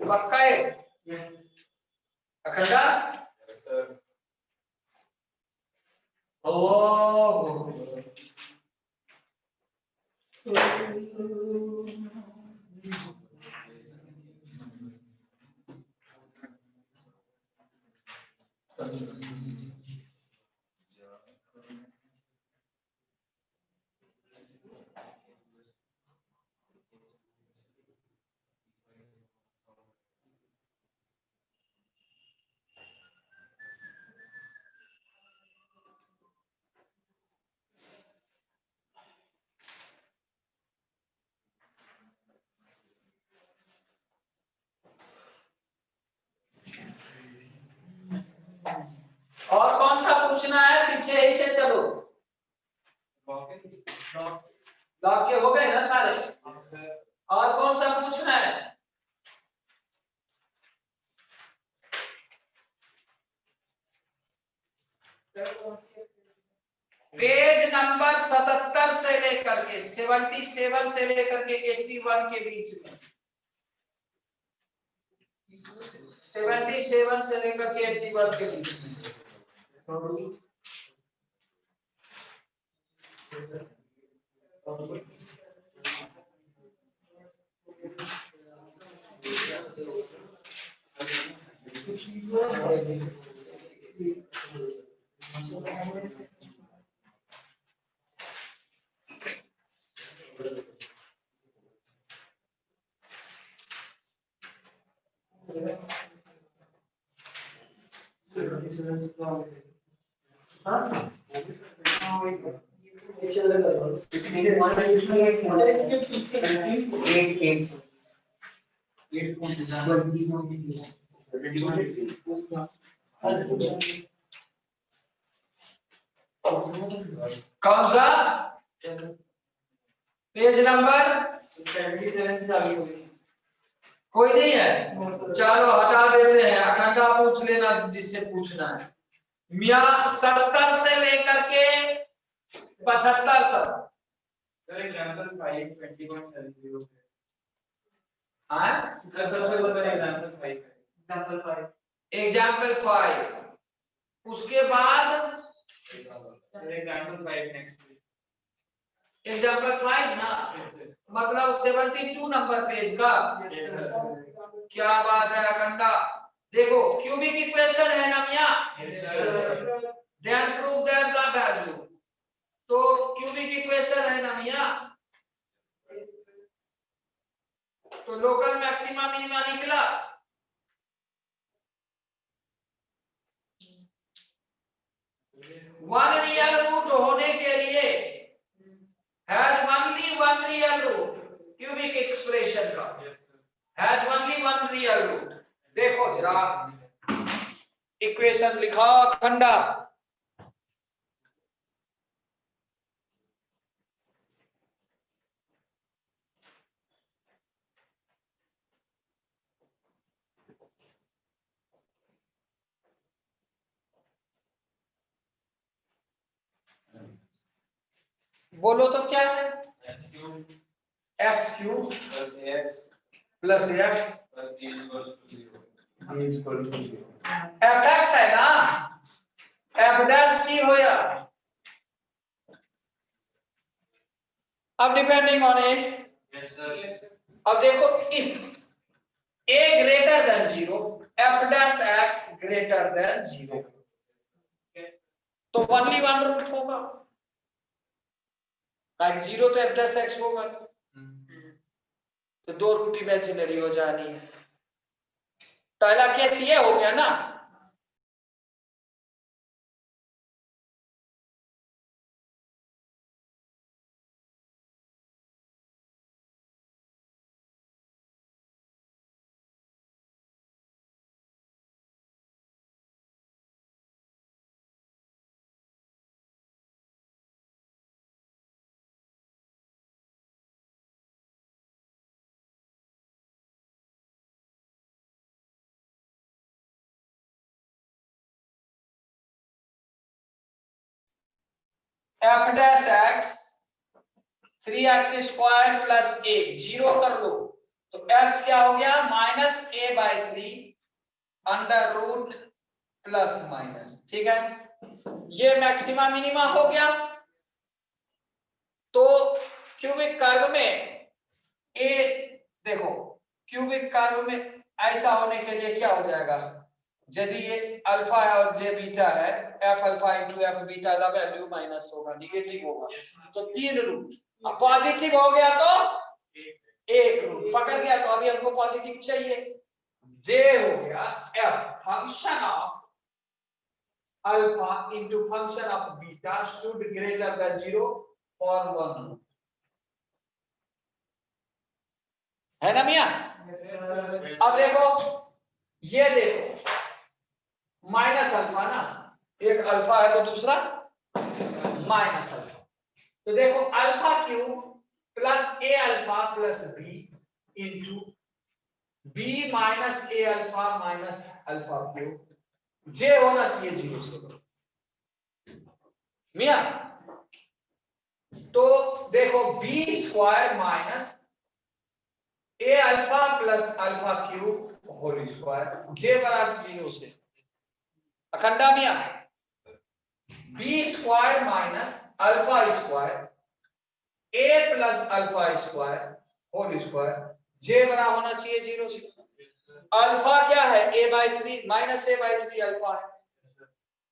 S1: पक्का है अखंडा? ओ और कौन सा पूछना है? पीछे ही से चलो। लॉक के हो गए ना सारे? और कौन सा पूछना है? पेज नंबर 77 से लेकर के 77 से लेकर के 81 के बीच में, 77 से लेकर के 81 के बीच में कौन सा पेज नंबर
S3: 77 से आगे होगी।
S1: कोई नहीं है, चलो हटा देते हैं, अखंडा पूछ लेना जिससे पूछना है। मियाँ 70 से लेकर के 75 तक।
S2: सर एग्जांपल 5 20.70
S1: हाँ
S2: सर सबसे पहले एग्जांपल 5 है।
S3: एग्जाम्पल 5
S1: एग्जाम्पल 5, उसके बाद
S2: सर एग्जांपल 5 नेक्स्ट
S1: एग्जाम्पल 5 ना, मतलब 72 नंबर पेज का।
S2: यस सर
S1: क्या बात है अखंडा। देखो क्यूबिक इक्वेशन है ना मियाँ,
S2: yes sir
S1: then prove that the value. तो क्यूबिक इक्वेशन है ना मियाँ, तो लोकल मैक्सिमा मिनिमा निकला। वन रियल रूट होने के लिए has only one real root, cubic expression का has only one real root. देखो जरा इक्वेशन लिखा अखंडा। बोलो तो क्या है,
S2: x cube
S1: x cube
S2: plus x
S1: plus x
S2: plus b equal to 0
S1: f x है ना, एफ डैश की होया। अब depending on a,
S2: yes sir
S1: अब देखो if a greater than 0, f dash x greater than 0, तो ओनली वन रूट होगा, like 0 तो एफ डैश एक्स होगा, तो दो रूट इमेजिनरी हो जानी है। पहला केस ये हो गया ना, F dash X 3x square plus A 0 कर लो, तो x क्या हो गया minus A by 3 under root plus minus. ठीक है, ये मैक्सिमा मिनिमा हो गया। तो क्यूबिक कर्व में ए, देखो क्यूबिक कर्व में ऐसा होने के लिए क्या हो जाएगा, यदि ये अल्फा है और जे बीटा है, F alpha into F beta का वैल्यू माइनस होगा, निगेटिव होगा, तो 3 रूट। अब पॉजिटिव हो गया तो 1 रूट पकड़ गया, तो अभी हमको पॉजिटिव चाहिए। जे हो गया f function of alpha into function of beta should greater than 0 for 1 root, है ना मियां। अब देखो, ये देखो माइनस अल्फा ना, एक अल्फा है तो दूसरा माइनस अल्फा, तो देखो alpha cube plus A alpha plus B into B minus A alpha minus alpha cube, जे होना चाहिए 0 से मियां। तो देखो B square minus A alpha plus alpha cube whole square, जे बराबर 0 से। अखंडा मियां B square minus alpha square A plus alpha square whole square जे बड़ा होना चाहिए 0 से। अल्फा क्या है a/3 माइनस a/3 अल्फा है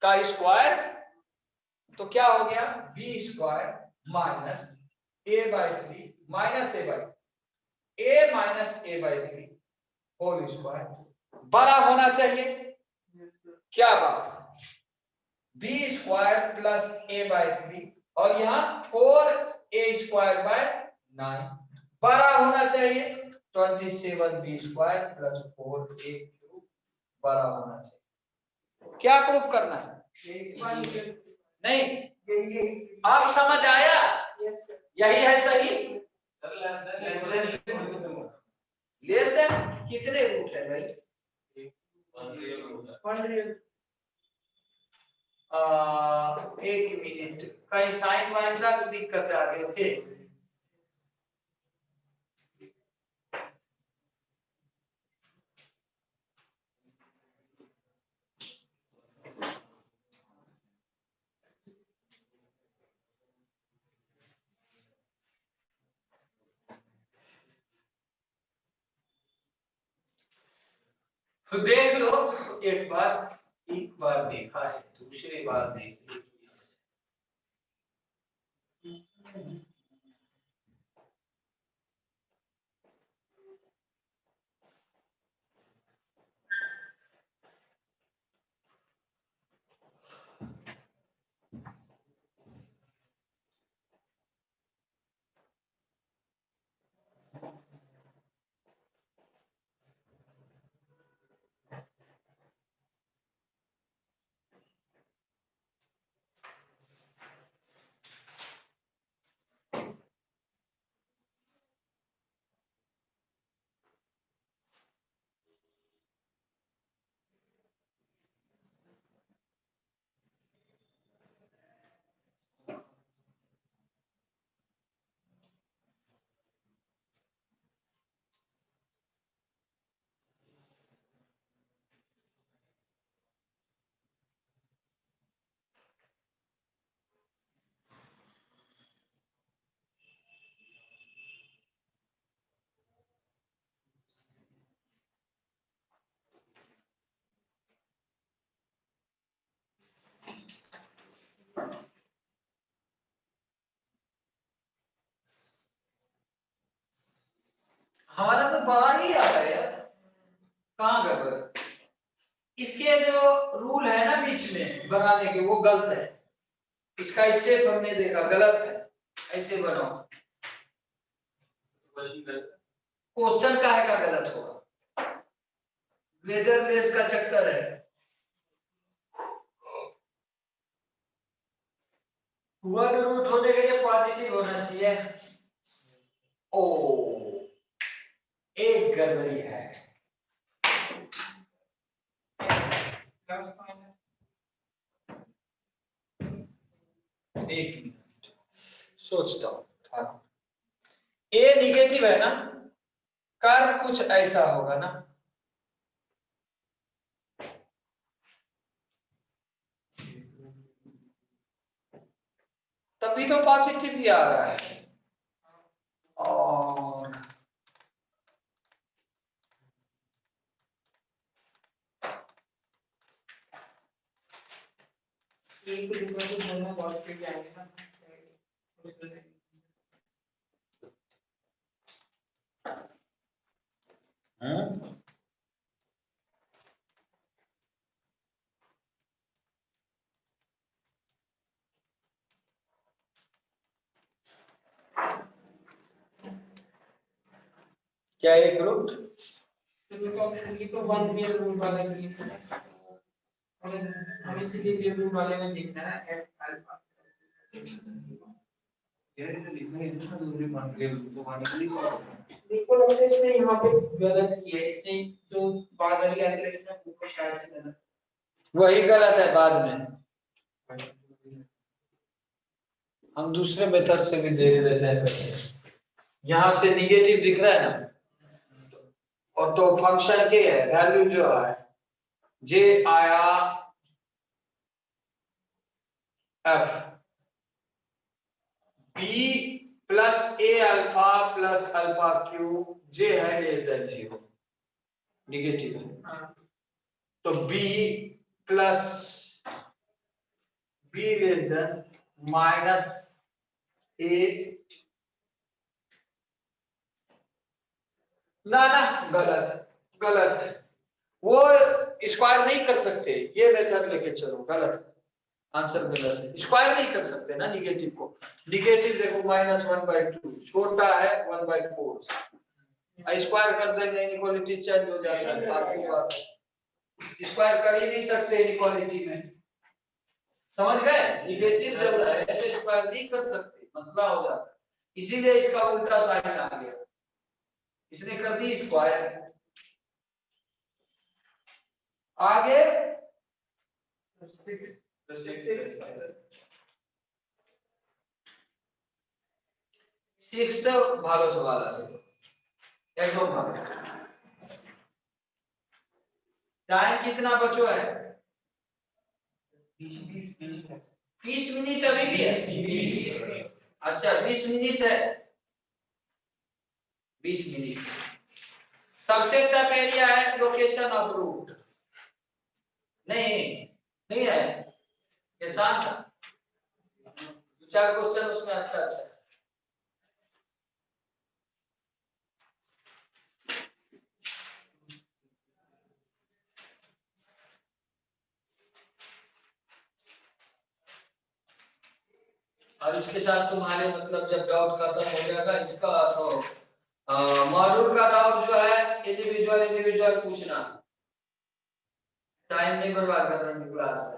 S1: का स्क्वायर, तो क्या हो गया b square minus a/3 minus a minus a/3 whole square बड़ा होना चाहिए क्या बात बी स्क्वायर प्लस a/3 और यहाँ 4a स्क्वायर बाय 9 बड़ा होना चाहिए 27b square plus 4a cube बड़ा होना चाहिए। क्या प्रूफ करना है? नहीं आप समझ आया? यही है सही। लेस देन कितने रूट है भाई? एक मिनट कहीं साइन वाइन का दिक्कत आ गई। ओके तो देख लो एक बार देखा है दूसरी बार देख लो। हमारा तो बड़ा ही आ रहा है यार, कहाँ गड़बड़? इसके जो रूल है ना बीच में बनाने के वो गलत है, इसका स्टेप हमने देखा गलत है। ऐसे बनाओ क्वेश्चन काहे का गलत होगा? वेदरलेस का चक्कर है। वन रूट होने के लिए पॉजिटिव होना चाहिए। ओ एक गड़बड़ी है। एक मिनट सोचता हूँ। ए निगेटिव है ना, कर्व कुछ ऐसा होगा ना, तभी तो पॉजिटिव ही आ रहा है। और
S3: एक रूट में तो दोनों पॉजिटिव आएंगे ना।
S1: क्या एक रूट
S3: तो वन रियल रूट वाले केस है। हमें इसलिए रियल रूट वाले में देखना है एफ अल्फा। देखो लगता है इसने यहाँ पे गलत किया है, इसने जो बाद वाली कैलकुलेशन है वो शायद से गलत,
S1: वही गलत है। बाद में हम दूसरे मेथड से भी दे देते हैं। यहाँ से निगेटिव दिख रहा है ना, और तो फंक्शन के है वैल्यू जो है जे आया F B plus A alpha plus alpha cube जे है लेस देन 0, निगेटिव है। तो B plus B less than minus A, ना गलत है, वो स्क्वायर नहीं कर सकते, ये मेथड लेके चलो, गलत आंसर गलत है, स्क्वायर नहीं कर सकते ना निगेटिव को। निगेटिव देखो -1/2 छोटा है 1/4, स्क्वायर कर देंगे इनइक्वालिटी चेंज हो जाता है, बात की बात, स्क्वायर कर ही नहीं सकते इनइक्वालिटी में, समझ गए? निगेटिव जब है तो स्क्वायर नहीं कर सकते, मसला हो जाता है, इसीलिए इसका उल्टा साइन आ गया, इसने कर दी स्क्वायर। आगे 6 ভালো সওয়াল আছে একদম ভালো। टाइम कितना बचो है? 30 मिनट अभी भी है। अच्छा 20 मिनट है, 20 मिनट। सबसे टफ एरिया है लोकेशन ऑफ रूट, नहीं है ये शांत था, 4 क्वेश्चन उसमें अच्छा और इसके साथ तुम्हारे मतलब जब डाउट खत्म हो जाएगा इसका तो मॉड्यूल का डाउट जो है इंडिविजुअल पूछना, टाइम नहीं बर्बाद करना क्लास में।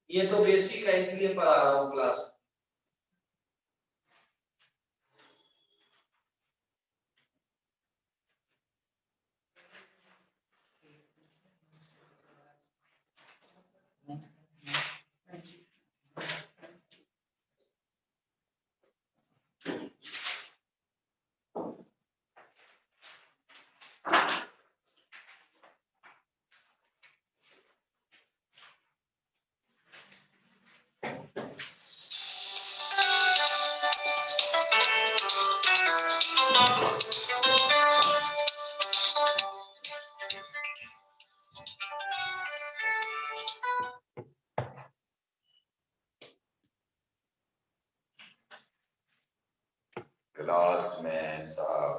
S1: ये तो बेसिक है इसलिए पढ़ा रहा हूँ क्लास। क्लास में साहब,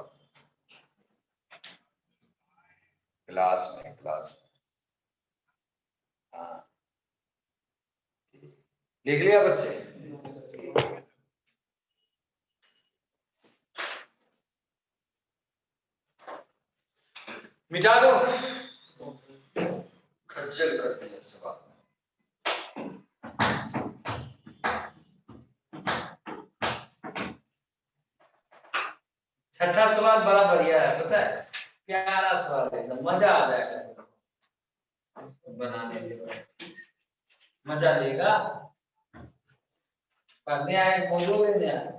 S1: क्लास में हाँ लिख लिया बच्चे? मिटा दो, खज्जल करते हैं सवाल। छठा सवाल बड़ा बढ़िया है, पता है, प्यारा सवाल है, एकदम मजा आ जाएगा बनाने में, मजा लेगा। पढ़ने आए मौजूद लेने आए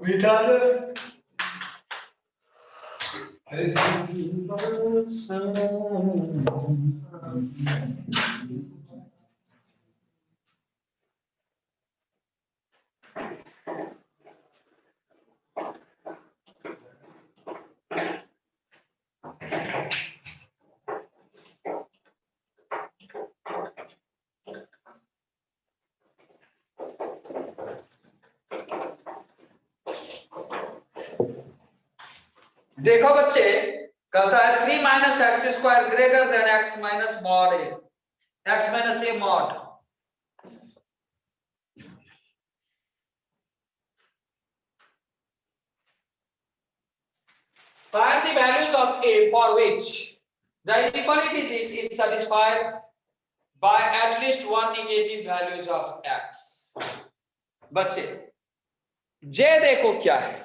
S1: मिटा दो। देखो बच्चे, कहता है 3 - x² greater than x - mod a, x - a mod। Find the values of a for which the inequality this is satisfied by at least one negative values of x। बच्चे जे देखो क्या है,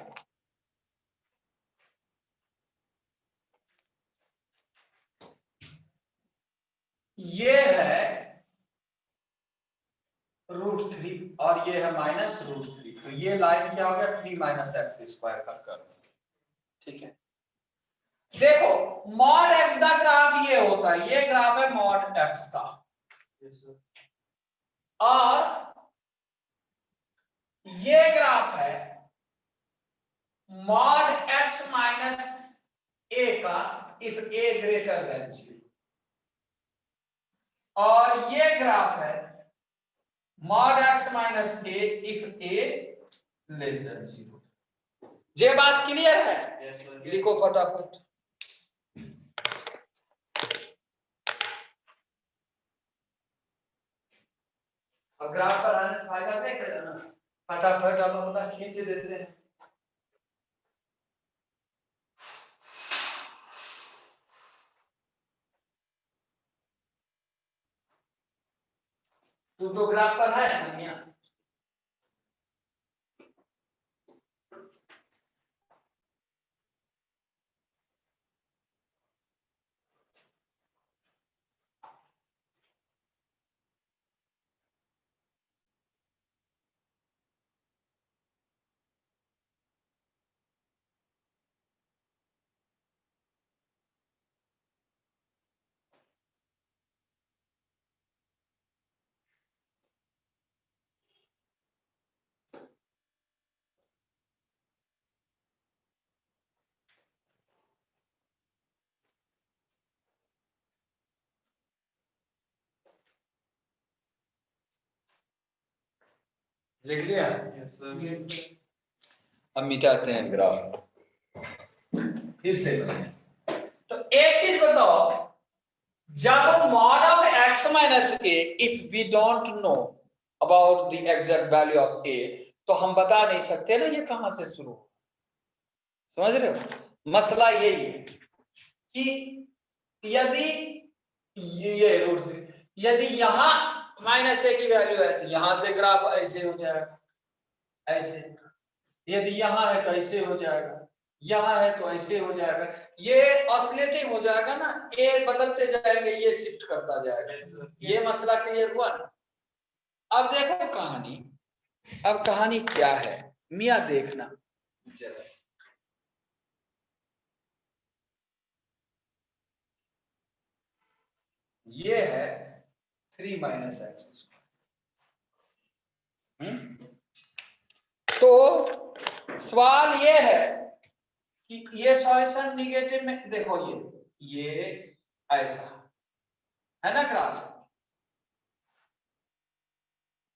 S1: ये है √3 और ये है -√3, तो ये लाइन क्या हो गया 3 - x² का कर्व। ठीक है, देखो मॉड x का ग्राफ ये होता है, ये ग्राफ है मॉड x का, और ये ग्राफ है मॉड x - a का इफ a ग्रेटर देन 0, और ये ग्राफ है mod x - a if a less than 0। ये बात क्लियर है? लिखो फटाफट। अब ग्राफ पर आने से फायदा देख रहे हो ना, फटाफट हम अपना खींच देते हैं। तू तो ग्राफ पर है दुनिया। लिख लिया? अब मिटाते हैं ग्राफ, फिर से बनाएं। तो एक चीज बताओ, जब mod of x - a if we don't know about the exact value of a, तो हम बता नहीं सकते ना ये कहां से शुरू, समझ रहे हो? मसला यही है कि यदि ये रूट से, यदि यहां -a की वैल्यू है तो यहां से ग्राफ ऐसे हो जाएगा, ऐसे, यदि यहां है तो ऐसे हो जाएगा, यहां है तो ऐसे हो जाएगा, ये ऑसिलेटिंग हो जाएगा ना, ए बदलते जाएंगे, ये शिफ्ट करता जाएगा। ये मसला क्लियर हुआ ना? अब देखो कहानी, अब कहानी क्या है मियां, देखना जरा। ये है 3 - x²। तो सवाल ये है कि ये सॉल्यूशन निगेटिव में, देखो ये ऐसा है ना ग्राफ,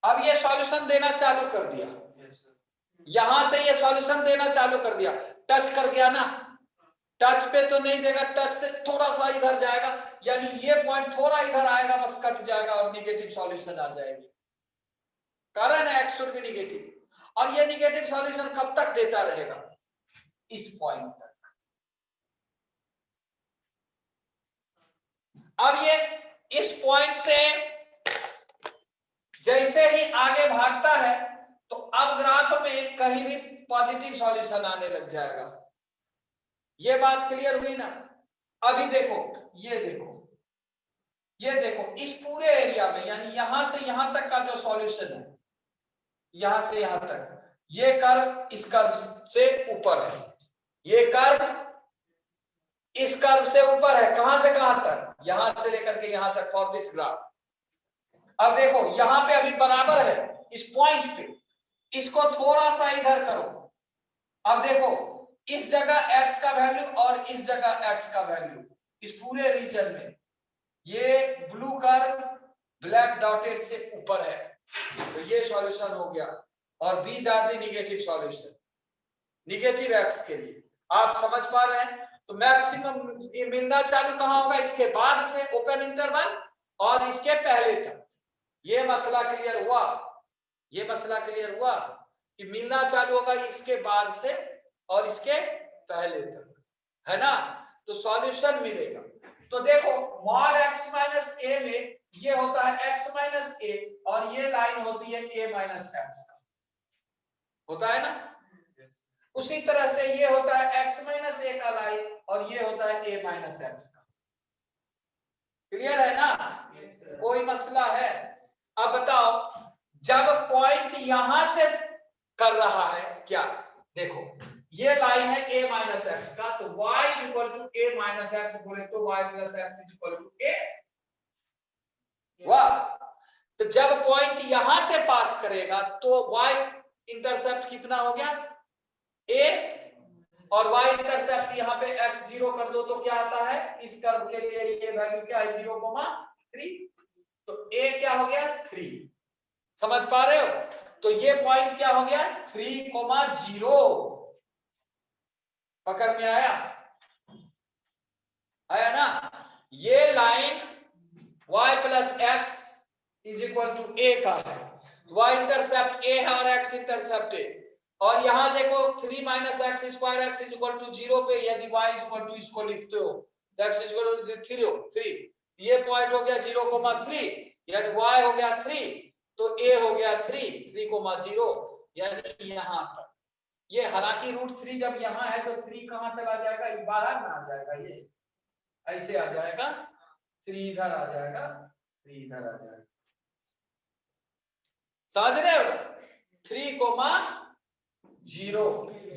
S1: अब ये सॉल्यूशन देना चालू कर दिया, यहां से ये सॉल्यूशन देना चालू कर दिया, टच कर गया ना, टच पे तो नहीं देगा, टच से थोड़ा सा इधर जाएगा, यानी ये पॉइंट थोड़ा इधर आएगा, बस कट जाएगा और निगेटिव सॉल्यूशन आ जाएगी। कारण है x शुड बी निगेटिव, और ये निगेटिव सॉल्यूशन कब तक देता रहेगा? इस पॉइंट तक। अब ये इस पॉइंट से जैसे ही आगे भागता है तो अब ग्राफ में कहीं भी पॉजिटिव सॉल्यूशन आने लग जाएगा। ये बात क्लियर हुई ना? अभी देखो, ये देखो, ये देखो, इस पूरे एरिया में, यानी यहां से यहां तक का जो सॉल्यूशन है, यहां से यहां तक, ये कर्व इस कर्व से ऊपर है, ये कर्व इस कर्व से ऊपर है, कहां से कहां तक? यहां से लेकर के यहां तक फॉर दिस ग्राफ। अब देखो यहां पे अभी बराबर है इस पॉइंट पे, इसको थोड़ा सा इधर करो, अब देखो इस जगह x का वैल्यू और इस जगह x का वैल्यू, इस पूरे रीजन में ये ब्लू कर्व ब्लैक डॉटेड से ऊपर है, तो ये सॉल्यूशन हो गया, और these are the negative solution, negative x के लिए। आप समझ पा रहे हैं? तो मैक्सिमम मिलना चालू कहां होगा? इसके बाद से ओपन इंटरवल और इसके पहले तक। ये मसला क्लियर हुआ? ये मसला क्लियर हुआ कि मिलना चालू होगा इसके बाद से और इसके पहले तक, है ना? तो सॉल्यूशन मिलेगा। तो देखो मॉड x - a में ये होता है x - a, और ये लाइन होती है a - x का, होता है ना? उसी तरह से ये होता है x - a का लाइन, और ये होता है a - x का। क्लियर है ना? कोई मसला है? अब बताओ, जब पॉइंट यहां से कर रहा है क्या, देखो ये लाइन है a माइनस एक्स का, तो y is equal to a minus x बोले तो y plus x is equal to a। वाह, तो जब पॉइंट यहां से पास करेगा तो y इंटरसेप्ट कितना हो गया a, और y इंटरसेप्ट यहाँ पे x 0 कर दो तो क्या आता है, इस कर्व के लिए ये वैल्यू क्या है 0,3, तो a क्या हो गया 3। समझ पा रहे हो? तो ये पॉइंट क्या हो गया 3,0। पकड़ में आया? आया ना? ये line y plus x is equal to a का है, y इंटरसेप्ट a है और x इंटरसेप्ट a, और यहां देखो 3 minus x square x is equal to 0 पे यदि y इज इक्वल टू इसको लिखते हो x इज इक्वल टू 3, ये पॉइंट हो गया 0,3, यानी y हो गया 3, तो a हो गया 3,0, यानी यहां तक। ये हालांकि √3 जब यहां है तो 3 कहां चला जाएगा, ये बाहर में आ जाएगा, ये ऐसे आ जाएगा, 3 इधर आ जाएगा, 3 इधर आ जाएगा। समझ रहे हो? 3,0,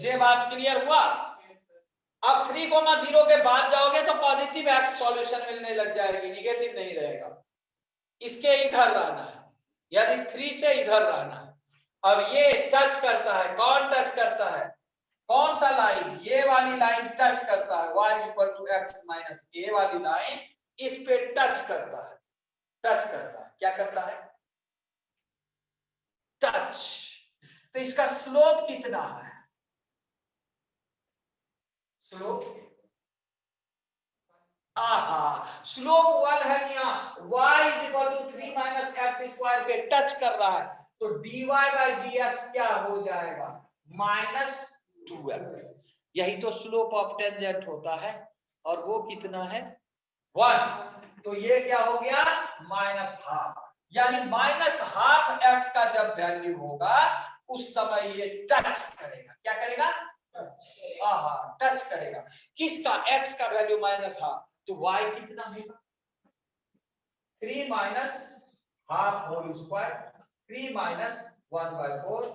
S1: ये बात क्लियर हुआ? अब 3,0 के बाद जाओगे तो पॉजिटिव एक्स सॉल्यूशन मिलने लग जाएगी, निगेटिव नहीं रहेगा, इसके इधर रहना है, यानी 3 से इधर रहना है। अब ये टच करता है, कौन टच करता है, कौन सा लाइन, ये वाली लाइन टच करता है, y equal to X minus A वाली लाइन इस पे टच करता है, टच करता है, क्या करता है, टच। तो इसका स्लोप कितना है, स्लोप, स्लोप 1 है, यहाँ y is equal to 3 minus x square पे टच कर रहा है, तो dy बाई dx क्या हो जाएगा, -2x। यही तो स्लोप ऑफ टेंजेंट होता है, और वो कितना है 1, तो ये क्या हो गया -12, यानी -12x का जब वैल्यू होगा उस समय ये टच करेगा, क्या करेगा, टच करेगा, किसका, x का वैल्यू -12, तो y कितना होगा 3 minus half whole square, 3 minus 1/4,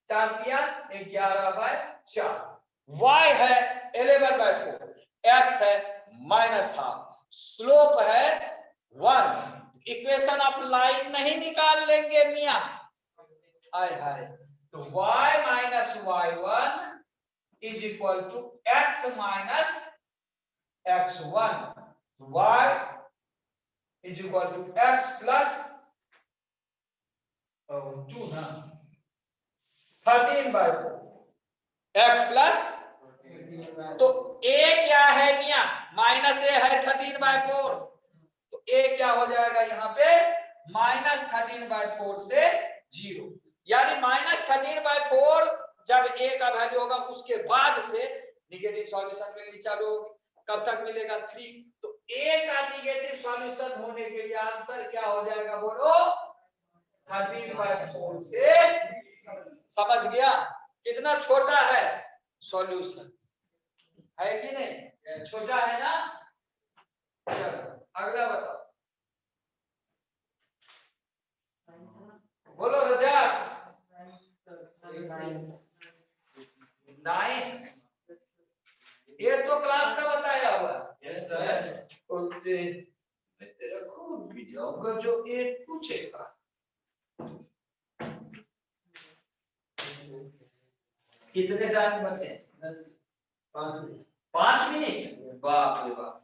S1: 4 दिया 11/4, y है 11/4, x है -12, स्लोप है 1। इक्वेशन ऑफ लाइन नहीं निकाल लेंगे मियां, आय हाय, तो y minus y1 is equal to x minus x1, y is equal to x plus 2 ना 13/4, x प्लस, तो a क्या है मियां, माइनस a है 13/4, तो a क्या हो जाएगा यहाँ पे -13/4 से 0, यानी -13/4 जब a का वैल्यू होगा उसके बाद से निगेटिव सॉल्यूशन मिलनी चालू होगी। कब तक मिलेगा 3, तो a का निगेटिव सॉल्यूशन होने के लिए आंसर क्या हो जाएगा बोलो 13/4 से। समझ गया कितना छोटा है सॉल्यूशन, है कि नहीं, छोटा है ना। चलो अगला बताओ, बोलो रजाक, 9, ये तो क्लास का बताया हुआ।
S2: यस सर,
S1: मैं तेरा खुद भी जाऊंगा जो ये पूछेगा। कितने टाइम बचे, 5 मिनट, बाप रे बाप,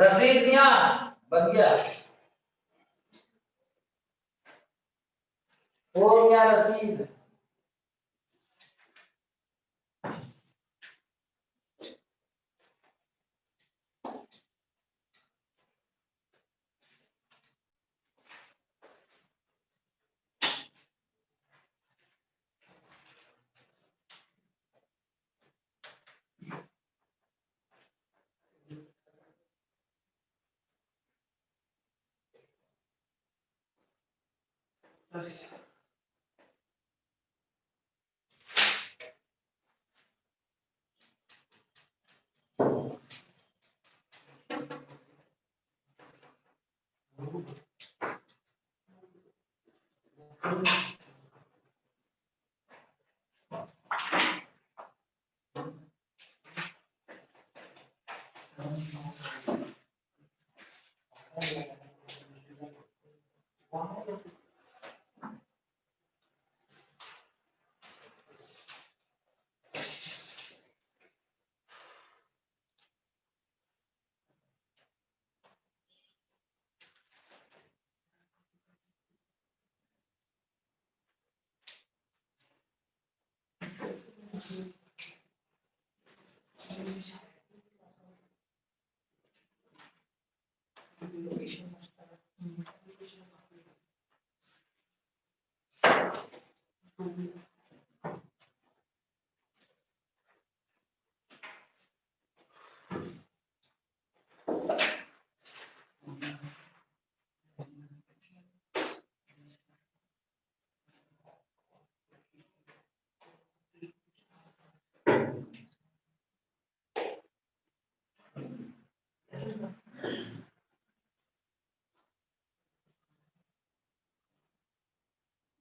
S1: रसीद मियां बन गया। हो गया रसीद।
S3: बस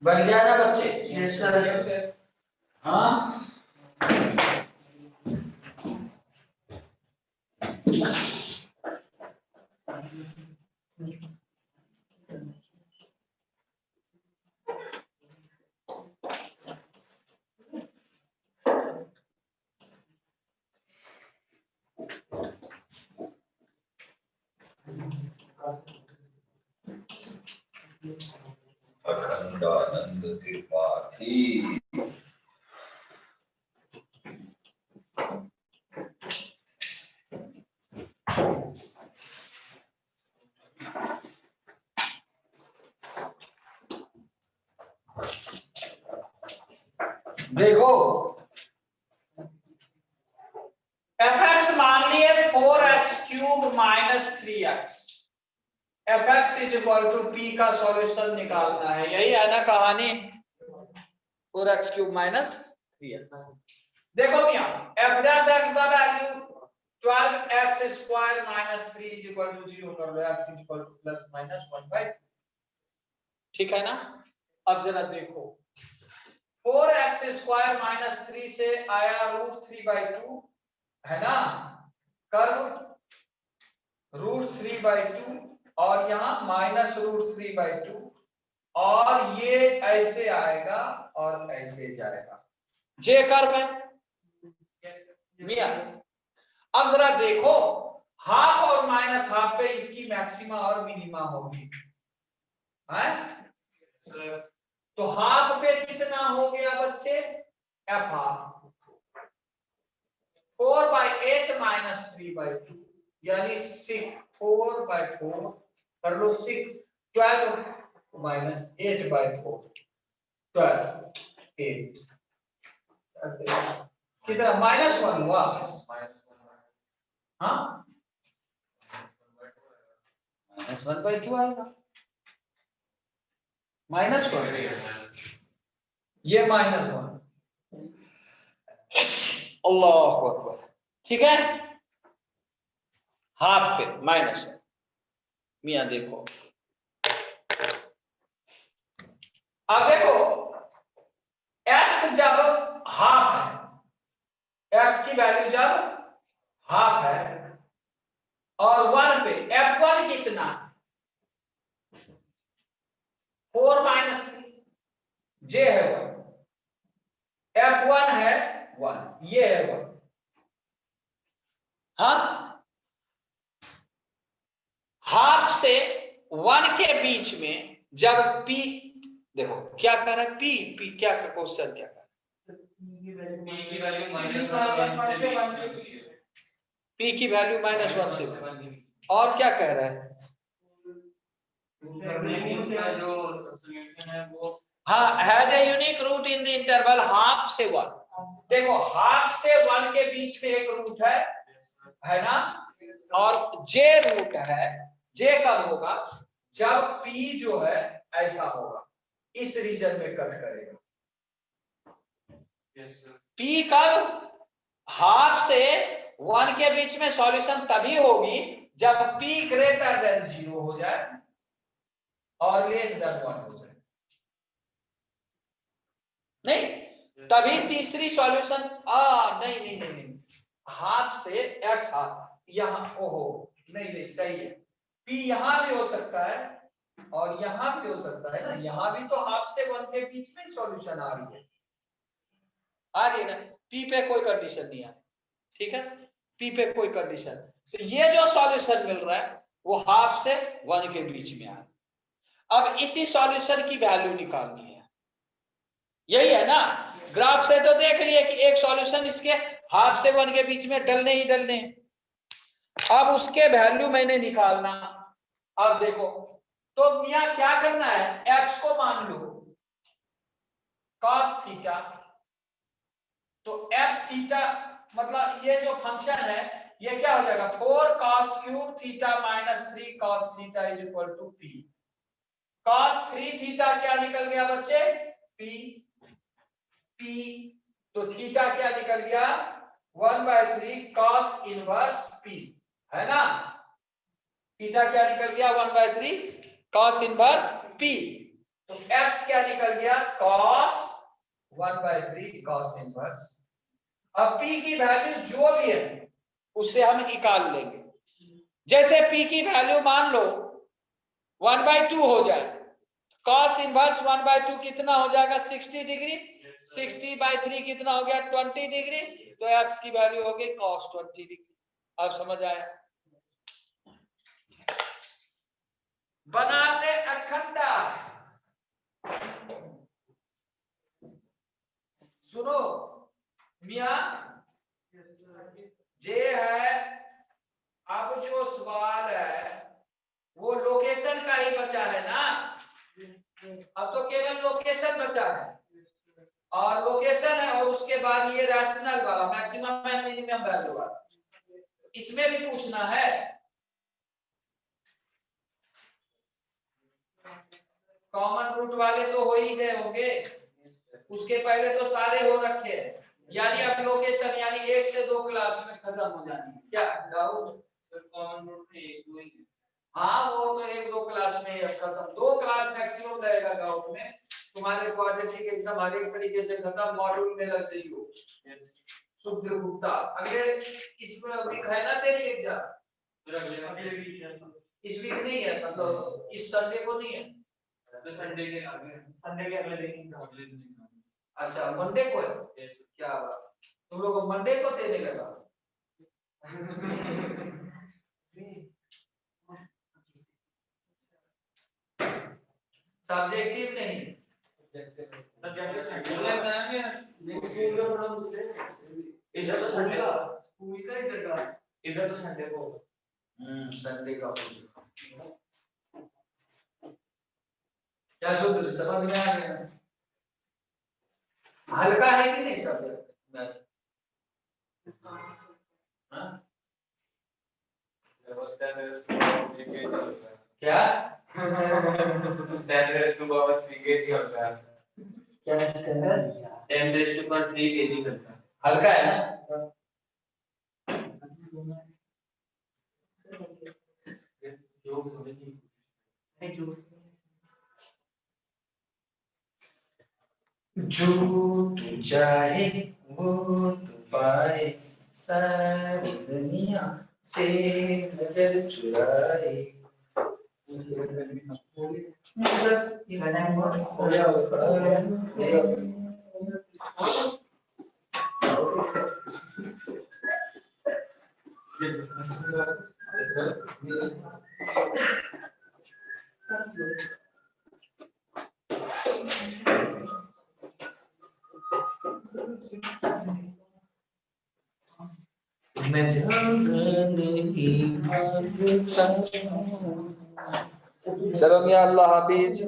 S1: बन गया ना बच्चे?
S3: Yes sir.
S1: हाँ अखंडानंद त्रिपाठी। देखो एफ एक्स मान लिए 4x³ minus 3x, f x is equal to p का सॉल्यूशन निकालना है, यही है ना कहानी, 4x³ माइनस 3x। देखो मियां एफ डैश एक्स का value 12x² minus 3 is equal to 0 कर लो, x is equal to plus minus 1/2, ठीक है ना। अब जरा देखो 4x² माइनस 3 से आया √3/2 है ना, कर √3/2 और यहाँ माइनस √3/2 और ये ऐसे आएगा और ऐसे जाएगा, जे कर्व है मिया। अब जरा देखो हाफ और माइनस हाफ पे इसकी मैक्सिमा और मिनिमा होगी, है तो हाफ पे कितना हो गया बच्चे, एफ हाफ 4/8 माइनस 3/2 यानी 4/4 कर लो 6, 12 माइनस 8/4 12 8 कितना -1 हुआ, हाँ -1/2 आएगा, -1 ये -1 अल्लाह अकबर, ठीक है। हाफ पे -1 मियां देखो, अब देखो x जब हाफ है, x की वैल्यू जब हाफ है और 1 पे f1 कितना 4 माइनस 3 जे है 1, f1 है 1, ये है 1, हाँ 1 के बीच में जब p, देखो क्या कर रहा है p क्या क्वेश्चन क्या कर रहा है,
S2: p की वैल्यू -1 से
S1: p की वैल्यू -1 से, और क्या कह रहा है,
S2: जो सॉल्यूशन है वो
S1: हाँ has a unique root in the interval half से 1। देखो हाफ से 1 के बीच में एक रूट है ना, और j रूट है, j कब होगा जब p जो है ऐसा होगा, इस रीजन में कट करेगा। p कब हाफ से 1 के बीच में सॉल्यूशन तभी होगी जब p ग्रेटर देन 0 हो जाए और लेस देन 1 हो जाए, नहीं तभी तीसरी सॉल्यूशन नहीं हाफ से x हाफ यहाँ, ओहो नहीं सही है, p यहां भी हो सकता है और यहां भी हो सकता है ना, यहां भी तो हाफ से 1 के बीच में सॉल्यूशन आ रही है ना, p पे कोई कंडीशन नहीं है, ठीक है, p पे कोई कंडीशन, तो ये जो सॉल्यूशन मिल रहा है वो हाफ से 1 के बीच में आ, अब इसी सॉल्यूशन की वैल्यू निकालनी है, यही है ना, ग्राफ से तो देख लिए कि एक सॉल्यूशन इसके हाफ से 1 के बीच में डलने ही डलने, अब उसके वैल्यू मैंने निकालना। अब देखो तो मियां क्या करना है, x को मान लो cos थीटा, तो f थीटा मतलब ये जो फंक्शन है ये क्या हो जाएगा 4 cos cube theta minus 3 cos theta is equal to p, cos 3 theta क्या निकल गया बच्चे p, तो थीटा क्या निकल गया 1/3 cos इनवर्स p, है ना, थीटा क्या निकल गया 1/3 cos इनवर्स p, तो x क्या निकल गया cos 1/3 cos इनवर्स। अब p की वैल्यू जो भी है उससे हम निकाल लेंगे, जैसे p की वैल्यू मान लो 1/2 हो जाए, cos इनवर्स 1/2 कितना हो जाएगा 60 डिग्री, 60/3 कितना हो गया 20 डिग्री, तो x की वैल्यू हो गई cos 20 डिग्री। अब समझ आया, बना ले अखंडा, सुनो मियां जे है, अब जो सवाल है वो लोकेशन का ही बचा है ना, अब तो केवल लोकेशन बचा है, और लोकेशन है और उसके बाद ये रैशनल वाला मैक्सिमम एंड मिनिमम वैल्यू वाला, इसमें भी पूछना है, कॉमन रूट वाले तो हो ही गए होंगे, उसके पहले तो सारे हो रखे हैं, यानी अब लोकेशन यानी 1 से 2 क्लास में खत्म हो जानी है क्या डाउट,
S2: कॉमन रूट है,
S1: हाँ वो तो 1-2 क्लास में खत्म, 2 क्लास मैक्सिमम रहेगा डाउट में, तुम्हारे क्वाड्रेटिक एकदम हर एक तरीके से खत्म, मॉड्यूल में लग जाइए शुद्ध गुप्ता, अगले इसमें वीक है ना तेरी एग्जाम,
S2: अगले वीक
S1: इस वीक नहीं है, मतलब इस संडे को नहीं है,
S2: तो संडे के अगले दिन,
S1: अच्छा मंडे को है, क्या बात, तुम लोग मंडे को देने लगा सब्जेक्टिव नहीं,
S2: इधर तो संडे को
S1: संडे का क्या शुद्ध समझ में आ गया, हल्का है कि नहीं सब्जेक्ट, क्या
S2: स्टैंडर्ड टू पावर 3 केजी होता है,
S1: क्या standard
S2: 10 raise to power 3 KG करता है,
S1: हल्का है ना,
S2: जो समझिए
S1: जो तू चाहे वो तू पाए, सारी दुनिया से नजर चुराए, बस इतना
S4: मैं जान नहीं मांगता।
S1: चलो मियां, अल्लाह हाफिज।